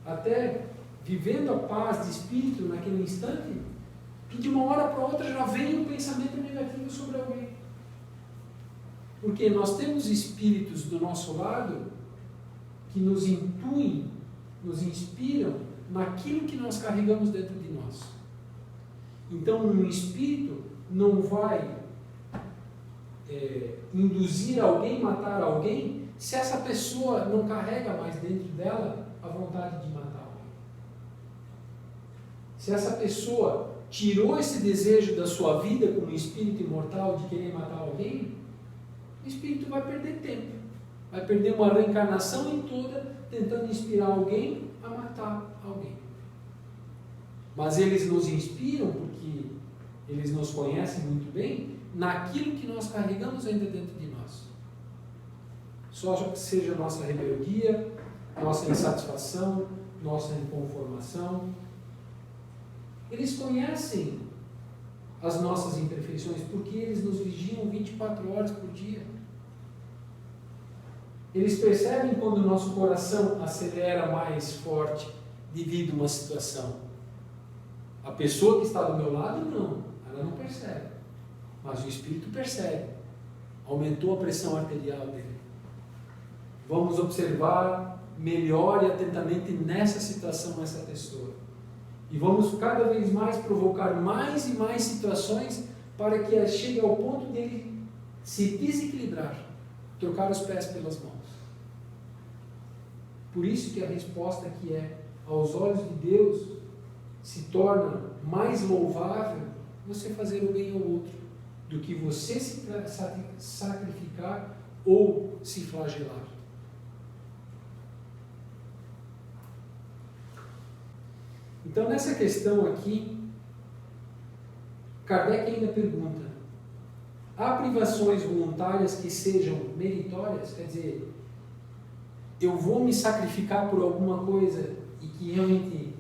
até vivendo a paz de espírito naquele instante, que de uma hora para outra já vem um pensamento negativo sobre alguém. Porque nós temos espíritos do nosso lado que nos intuem, nos inspiram naquilo que nós carregamos dentro de nós. Então, um espírito não vai induzir alguém a matar alguém se essa pessoa não carrega mais dentro dela a vontade de matar alguém. Se essa pessoa tirou esse desejo da sua vida como um espírito imortal de querer matar alguém, o espírito vai perder tempo. Vai perder uma reencarnação em toda tentando inspirar alguém a matar alguém. Mas eles nos inspiram porque eles nos conhecem muito bem naquilo que nós carregamos ainda dentro de nós. Só seja nossa rebeldia, nossa insatisfação, nossa inconformação. Eles conhecem as nossas imperfeições porque eles nos vigiam 24 horas por dia. Eles percebem quando o nosso coração acelera mais forte devido a uma situação. A pessoa que está do meu lado, não. Ela não percebe. Mas o espírito percebe. Aumentou a pressão arterial dele. Vamos observar melhor e atentamente nessa situação essa pessoa. E vamos cada vez mais provocar mais e mais situações para que chegue ao ponto dele se desequilibrar, trocar os pés pelas mãos. Por isso que a resposta aqui é, aos olhos de Deus, se torna mais louvável você fazer o bem ao outro, do que você se sacrificar ou se flagelar. Então, nessa questão aqui, Kardec ainda pergunta: há privações voluntárias que sejam meritórias? Quer dizer, eu vou me sacrificar por alguma coisa e que realmente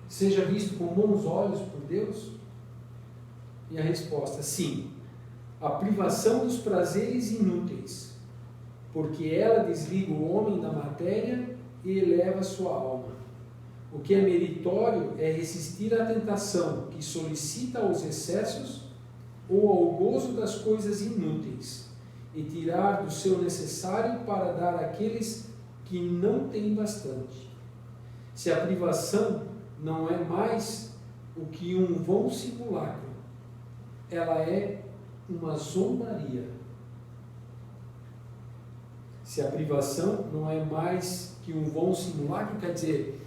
seja visto com bons olhos por Deus? E a resposta: sim. A privação dos prazeres inúteis, porque ela desliga o homem da matéria e eleva sua alma. O que é meritório é resistir à tentação que solicita aos excessos ou ao gozo das coisas inúteis e tirar do seu necessário para dar àqueles que não têm bastante. Se a privação não é mais o que um vão simulacro, ela é uma zombaria. Se a privação não é mais que um vão simulacro, quer dizer,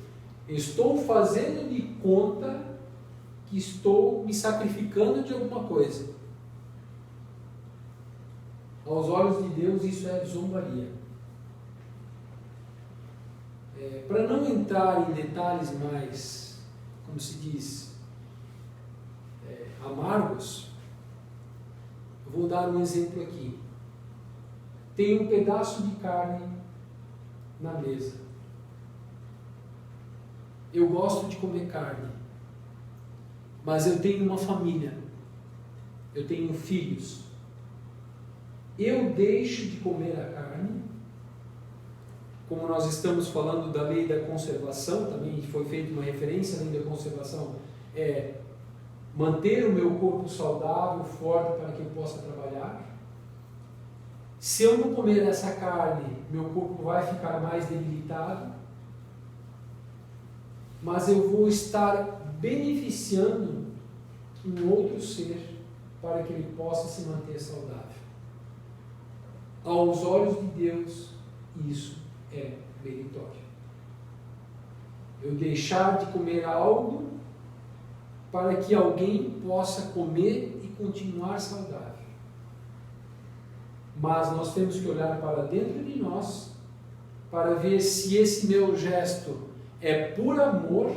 estou fazendo de conta que estou me sacrificando de alguma coisa. Aos olhos de Deus, isso é zombaria. Para não entrar em detalhes mais, como se diz, amargos, eu vou dar um exemplo aqui. Tem um pedaço de carne na mesa. Eu gosto de comer carne, mas eu tenho uma família, eu tenho filhos. Eu deixo de comer a carne, como nós estamos falando da lei da conservação, também foi feita uma referência à lei da conservação, manter o meu corpo saudável, forte, para que eu possa trabalhar. Se eu não comer essa carne, meu corpo vai ficar mais debilitado, mas eu vou estar beneficiando um outro ser para que ele possa se manter saudável. Aos olhos de Deus, isso é meritório. Eu deixar de comer algo para que alguém possa comer e continuar saudável. Mas nós temos que olhar para dentro de nós para ver se esse meu gesto é por amor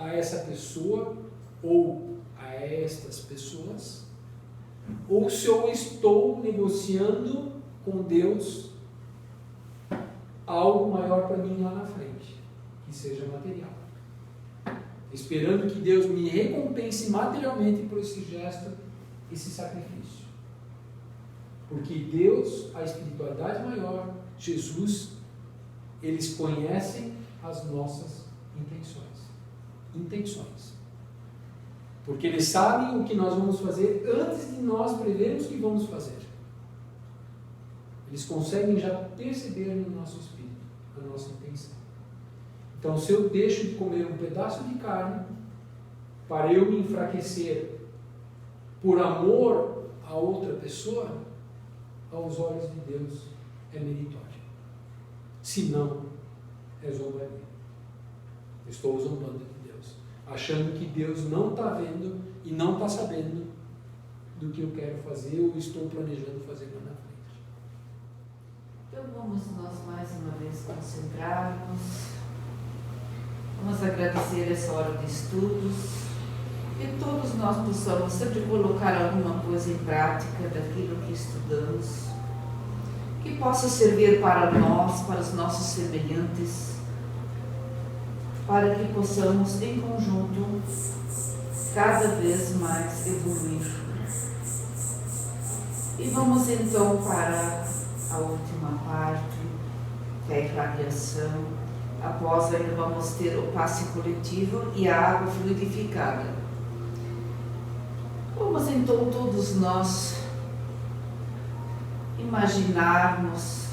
a essa pessoa ou a estas pessoas, ou se eu estou negociando com Deus algo maior para mim lá na frente, que seja material. Esperando que Deus me recompense materialmente por esse gesto, esse sacrifício. Porque Deus, a espiritualidade maior, Jesus, eles conhecem as nossas intenções. Porque eles sabem o que nós vamos fazer antes de nós prevermos o que vamos fazer. Eles conseguem já perceber no nosso espírito a nossa intenção. Então, se eu deixo de comer um pedaço de carne para eu me enfraquecer por amor a outra pessoa, aos olhos de Deus é meritório. Se não, é zombaria. Estou zombando de Deus, achando que Deus não está vendo e não está sabendo do que eu quero fazer ou estou planejando fazer lá na frente. Então vamos nós mais uma vez concentrarmos. Vamos agradecer essa hora de estudos, que todos nós possamos sempre colocar alguma coisa em prática daquilo que estudamos, que possa servir para nós, para os nossos semelhantes, para que possamos em conjunto cada vez mais evoluir. E vamos então para a última parte, que é a irradiação. Após ainda vamos ter o passe coletivo e a água fluidificada. Vamos então todos nós imaginarmos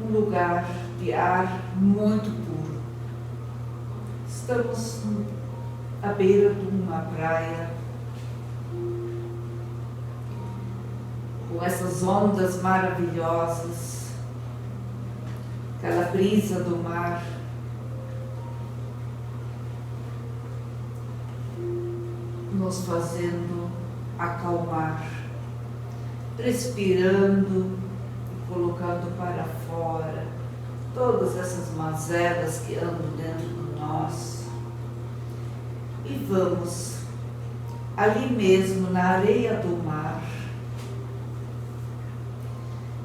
um lugar de ar muito puro. Estamos à beira de uma praia, com essas ondas maravilhosas, aquela brisa do mar, nos fazendo acalmar, respirando e colocando para fora todas essas mazelas que andam dentro de nós. E vamos ali mesmo na areia do mar,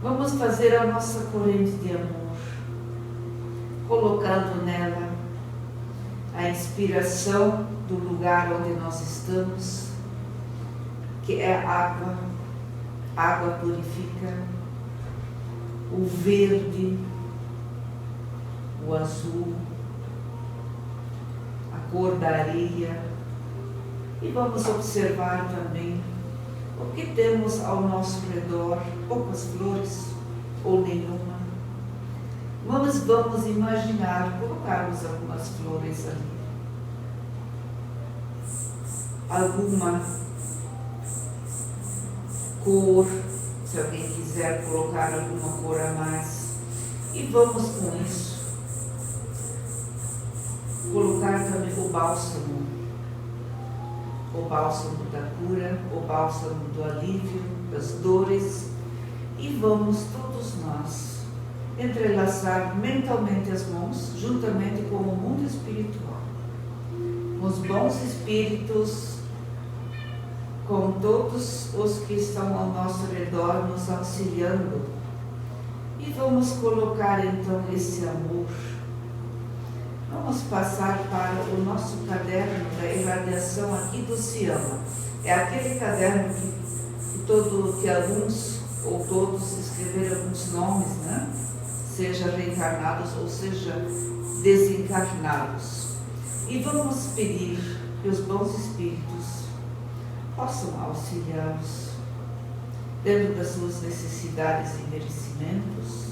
vamos fazer a nossa corrente de amor, colocando nela a inspiração do lugar onde nós estamos, que é água. Água purifica, o verde, o azul, a cor da areia. E vamos observar também o que temos ao nosso redor, poucas flores ou nenhuma. Vamos imaginar colocarmos algumas flores ali. Alguma cor, se alguém quiser colocar alguma cor a mais. E vamos com isso colocar também o bálsamo da cura, o bálsamo do alívio, das dores. E vamos todos nós entrelaçar mentalmente as mãos, juntamente com o mundo espiritual, com os bons espíritos, com todos os que estão ao nosso redor nos auxiliando. E vamos colocar então esse amor. Vamos passar para o nosso caderno da irradiação aqui do Siama. É aquele caderno que alguns ou todos escreveram alguns nomes, né? Seja reencarnados ou seja desencarnados. E vamos pedir que os bons espíritos possam auxiliá-los dentro das suas necessidades e merecimentos.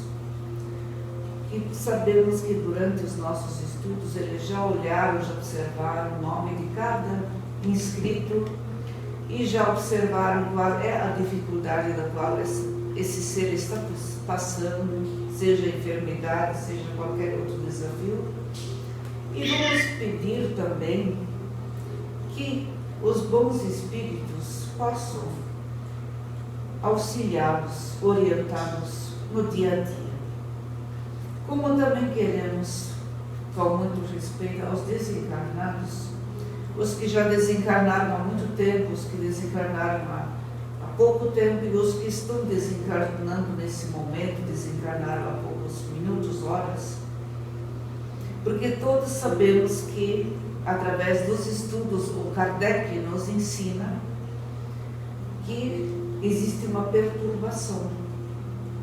E sabemos que durante os nossos estudos eles já olharam, já observaram o nome de cada inscrito e já observaram qual é a dificuldade da qual esse ser está passando, seja enfermidade, seja qualquer outro desafio. E vamos pedir também que os bons espíritos possam auxiliá-los, orientá-los no dia a dia. Como também queremos com muito respeito aos desencarnados, os que já desencarnaram há muito tempo, os que desencarnaram há pouco tempo e os que estão desencarnando nesse momento, desencarnaram há poucos minutos, horas, porque todos sabemos que, através dos estudos, o Kardec nos ensina que existe uma perturbação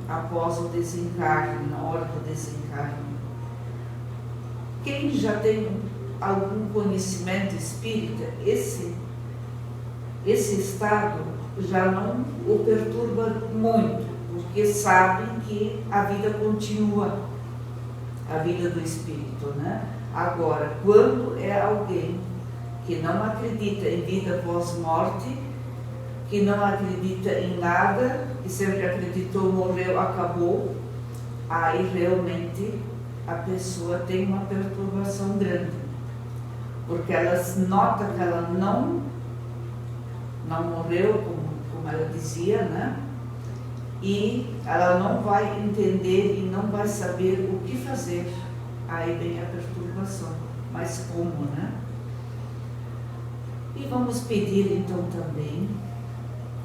após o desencarne, na hora do desencarne. Quem já tem algum conhecimento espírita, esse estado já não o perturba muito, porque sabem que a vida continua, a vida do espírito, né? Agora, quando é alguém que não acredita em vida pós-morte, que não acredita em nada, que sempre acreditou, morreu, acabou, aí realmente a pessoa tem uma perturbação grande, porque ela nota que ela não morreu, como ela dizia, né? E ela não vai entender e não vai saber o que fazer. Aí vem a perturbação. Mas como, né? E vamos pedir então também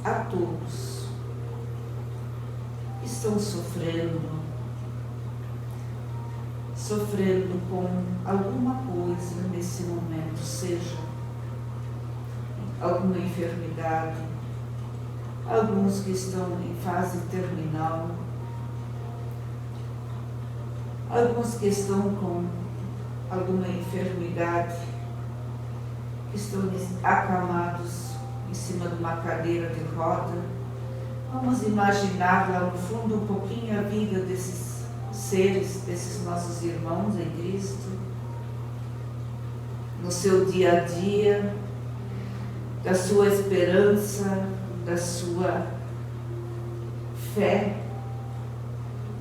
a todos que estão sofrendo com alguma coisa nesse momento, seja alguma enfermidade, alguns que estão em fase terminal, alguns que estão com alguma enfermidade, que estão acamados em cima de uma cadeira de roda. Vamos imaginar lá no fundo um pouquinho a vida desses seres, desses nossos irmãos em Cristo, no seu dia a dia, da sua esperança, da sua fé,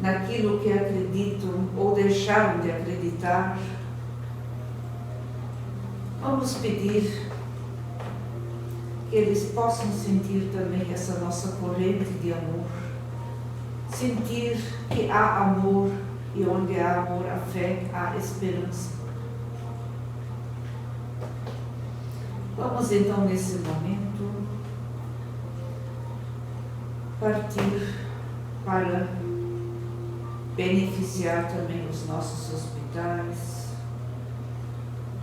naquilo que acreditam ou deixaram de acreditar. Vamos pedir que eles possam sentir também essa nossa corrente de amor, sentir que há amor, e onde há amor, há fé, há esperança. Vamos então, nesse momento, partir para beneficiar também os nossos hospitais,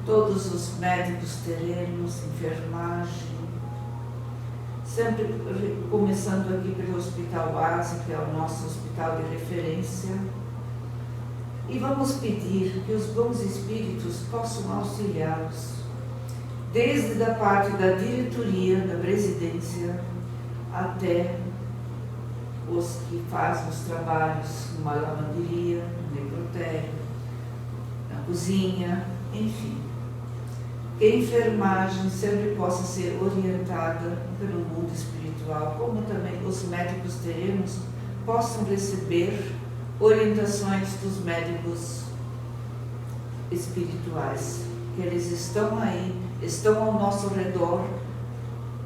todos os médicos terrenos, enfermagem, sempre começando aqui pelo Hospital Base, que é o nosso hospital de referência, e vamos pedir que os bons espíritos possam auxiliá-los, desde a parte da diretoria, da presidência, até os que fazem os trabalhos numa lavanderia, no necrotério, na cozinha, enfim. Que a enfermagem sempre possa ser orientada pelo mundo espiritual, como também os médicos terrenos possam receber orientações dos médicos espirituais, que eles estão aí, estão ao nosso redor,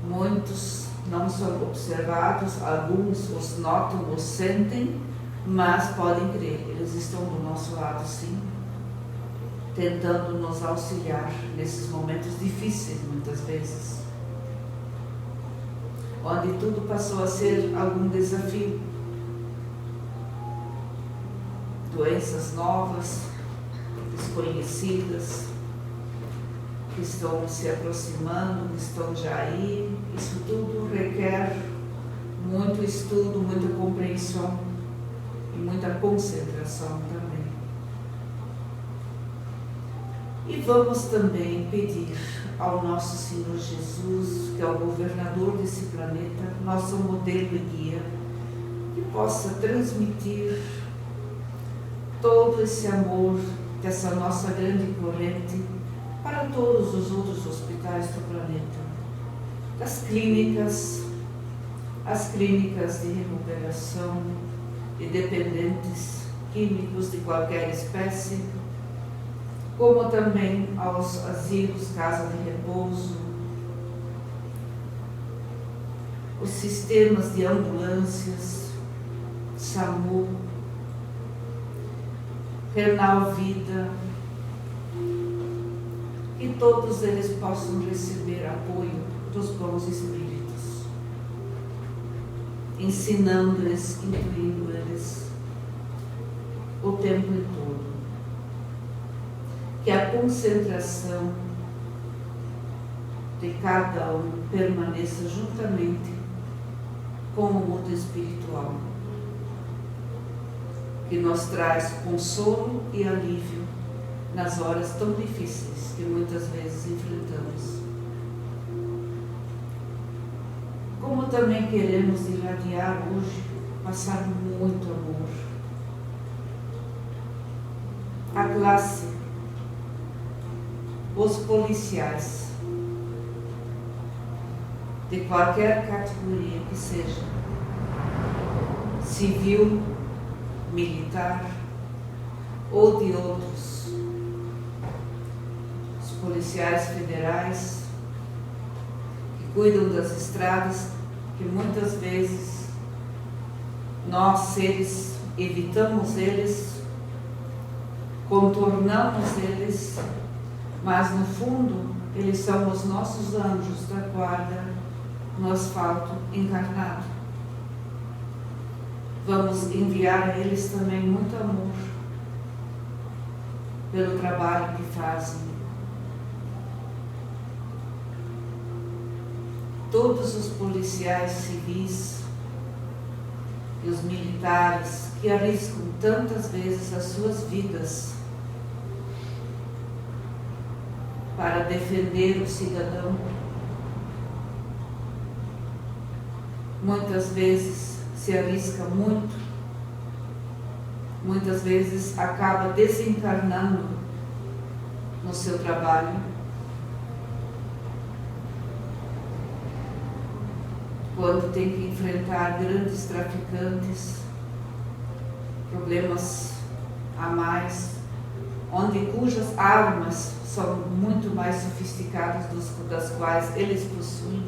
muitos não são observados, alguns os notam, os sentem, mas podem crer, eles estão do nosso lado sim, tentando nos auxiliar nesses momentos difíceis, muitas vezes, onde tudo passou a ser algum desafio. Doenças novas, desconhecidas, que estão se aproximando, que estão já aí. Isso tudo requer muito estudo, muita compreensão e muita concentração também. E vamos também pedir ao nosso Senhor Jesus, que é o governador desse planeta, nosso modelo e guia, que possa transmitir todo esse amor dessa nossa grande corrente para todos os outros hospitais do planeta, das clínicas, as clínicas de recuperação de dependentes químicos de qualquer espécie, como também aos asilos, casa de repouso, os sistemas de ambulâncias, SAMU, Renal Vida, que todos eles possam receber apoio dos bons espíritos, ensinando-lhes, incluindo-lhes o tempo todo. Que a concentração de cada um permaneça juntamente com o mundo espiritual, que nos traz consolo e alívio nas horas tão difíceis que muitas vezes enfrentamos. Como também queremos irradiar hoje, passar muito amor à classe, os policiais, de qualquer categoria que seja, civil, militar ou de outros, os policiais federais que cuidam das estradas, que muitas vezes nós, seres, evitamos eles, contornamos eles, mas no fundo eles são os nossos anjos da guarda no asfalto encarnado. Vamos enviar a eles também muito amor pelo trabalho que fazem. Todos os policiais civis e os militares que arriscam tantas vezes as suas vidas para defender o cidadão, muitas vezes se arrisca muito, muitas vezes acaba desencarnando no seu trabalho, quando tem que enfrentar grandes traficantes, problemas a mais, cujas armas são muito mais sofisticadas das quais eles possuem.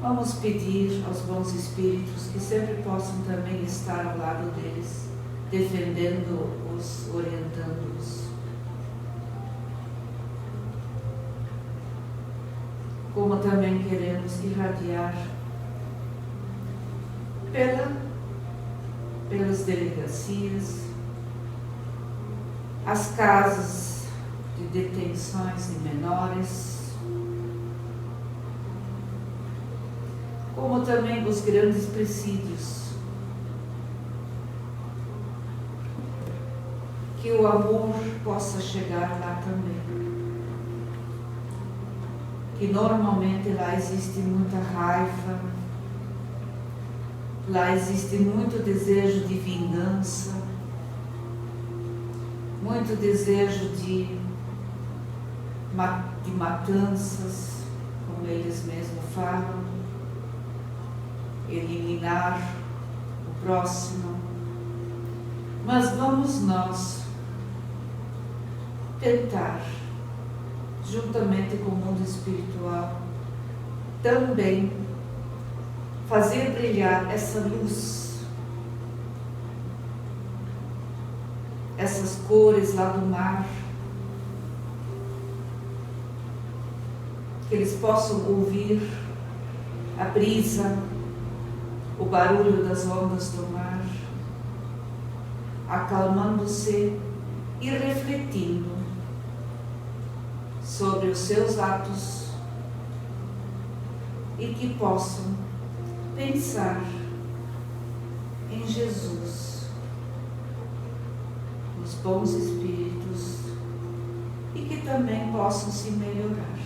Vamos pedir aos bons espíritos que sempre possam também estar ao lado deles, defendendo-os, orientando-os. Como também queremos irradiar pelas delegacias, as casas de detenções de menores, como também os grandes presídios, que o amor possa chegar lá também. Que normalmente lá existe muita raiva, lá existe muito desejo de vingança, muito desejo de matanças, como eles mesmos falam, eliminar o próximo. Mas vamos nós tentar, juntamente com o mundo espiritual, também fazer brilhar essa luz, essas cores lá do mar, que eles possam ouvir a brisa, o barulho das ondas do mar, acalmando-se e refletindo sobre os seus atos, e que possam pensar em Jesus, nos bons espíritos, e que também possam se melhorar,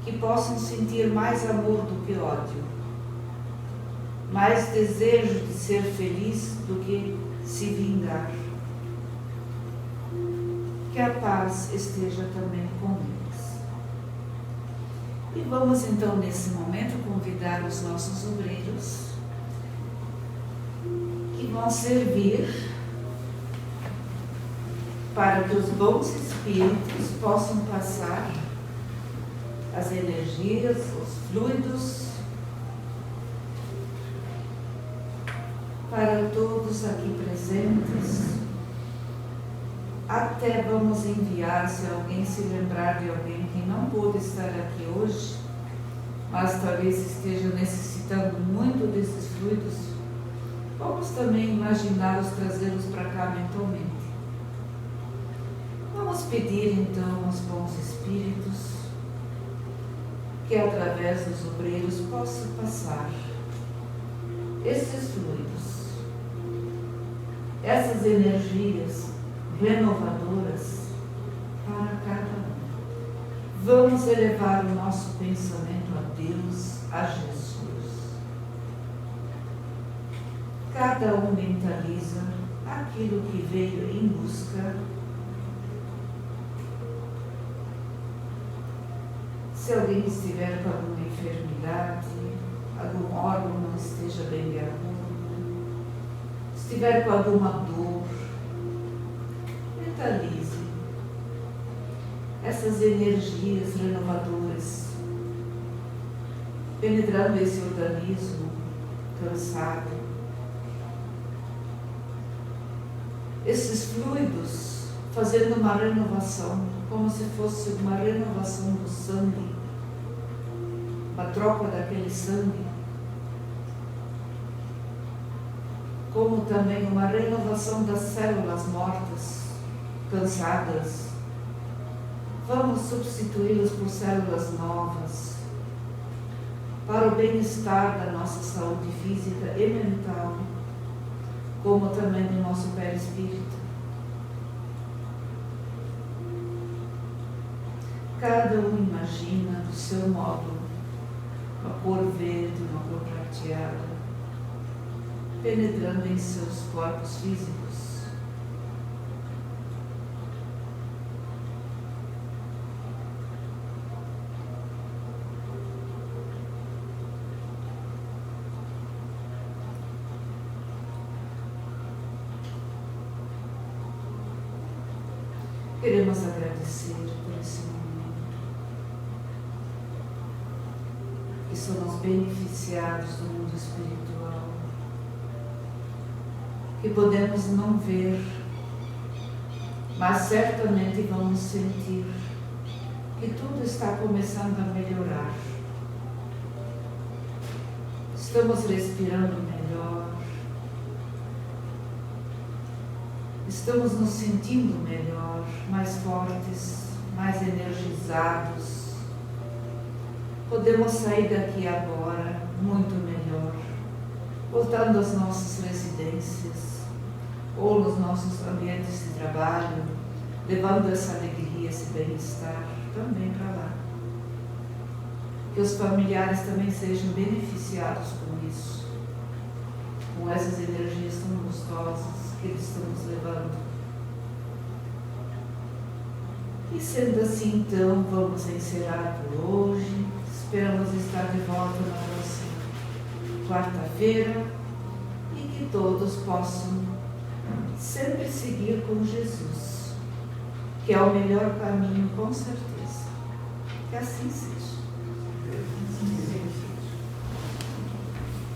que possam sentir mais amor do que ódio, mais desejo de ser feliz do que se vingar. Que a paz esteja também com eles. E vamos então nesse momento convidar os nossos obreiros que vão servir para que os bons espíritos possam passar as energias, os fluidos para todos aqui presentes, até vamos enviar, se alguém se lembrar de alguém que não pôde estar aqui hoje, mas talvez esteja necessitando muito desses fluidos, vamos também imaginá-los, trazê-los para cá mentalmente. Vamos pedir então aos bons espíritos que através dos obreiros possa passar esses fluidos, essas energias renovadoras para cada um. Vamos elevar o nosso pensamento a Deus, a Jesus. Cada um mentaliza aquilo que veio em busca. Se alguém estiver com alguma enfermidade, algum órgão não esteja bem de acordo, estiver com alguma dor, mentalize essas energias renovadoras penetrando esse organismo cansado. Esses fluidos fazendo uma renovação, como se fosse uma renovação do sangue, uma troca daquele sangue, como também uma renovação das células mortas, cansadas. Vamos substituí-las por células novas, para o bem-estar da nossa saúde física e mental, como também do nosso perispírito. Cada um imagina do seu modo uma cor verde, uma cor prateada, penetrando em seus corpos físicos. Queremos agradecer por esse momento, que somos beneficiados do mundo espiritual, que podemos não ver, mas certamente vamos sentir que tudo está começando a melhorar. Estamos respirando melhor, estamos nos sentindo melhor, mais fortes, mais energizados. Podemos sair daqui agora muito melhor, voltando às nossas residências ou nos nossos ambientes de trabalho, levando essa alegria, esse bem-estar também para lá. Que os familiares também sejam beneficiados com isso, com essas energias tão gostosas que eles estão nos levando. E sendo assim, então, vamos encerrar por hoje. Esperamos estar de volta na próxima quarta-feira e que todos possam sempre seguir com Jesus, que é o melhor caminho, com certeza. Que assim seja.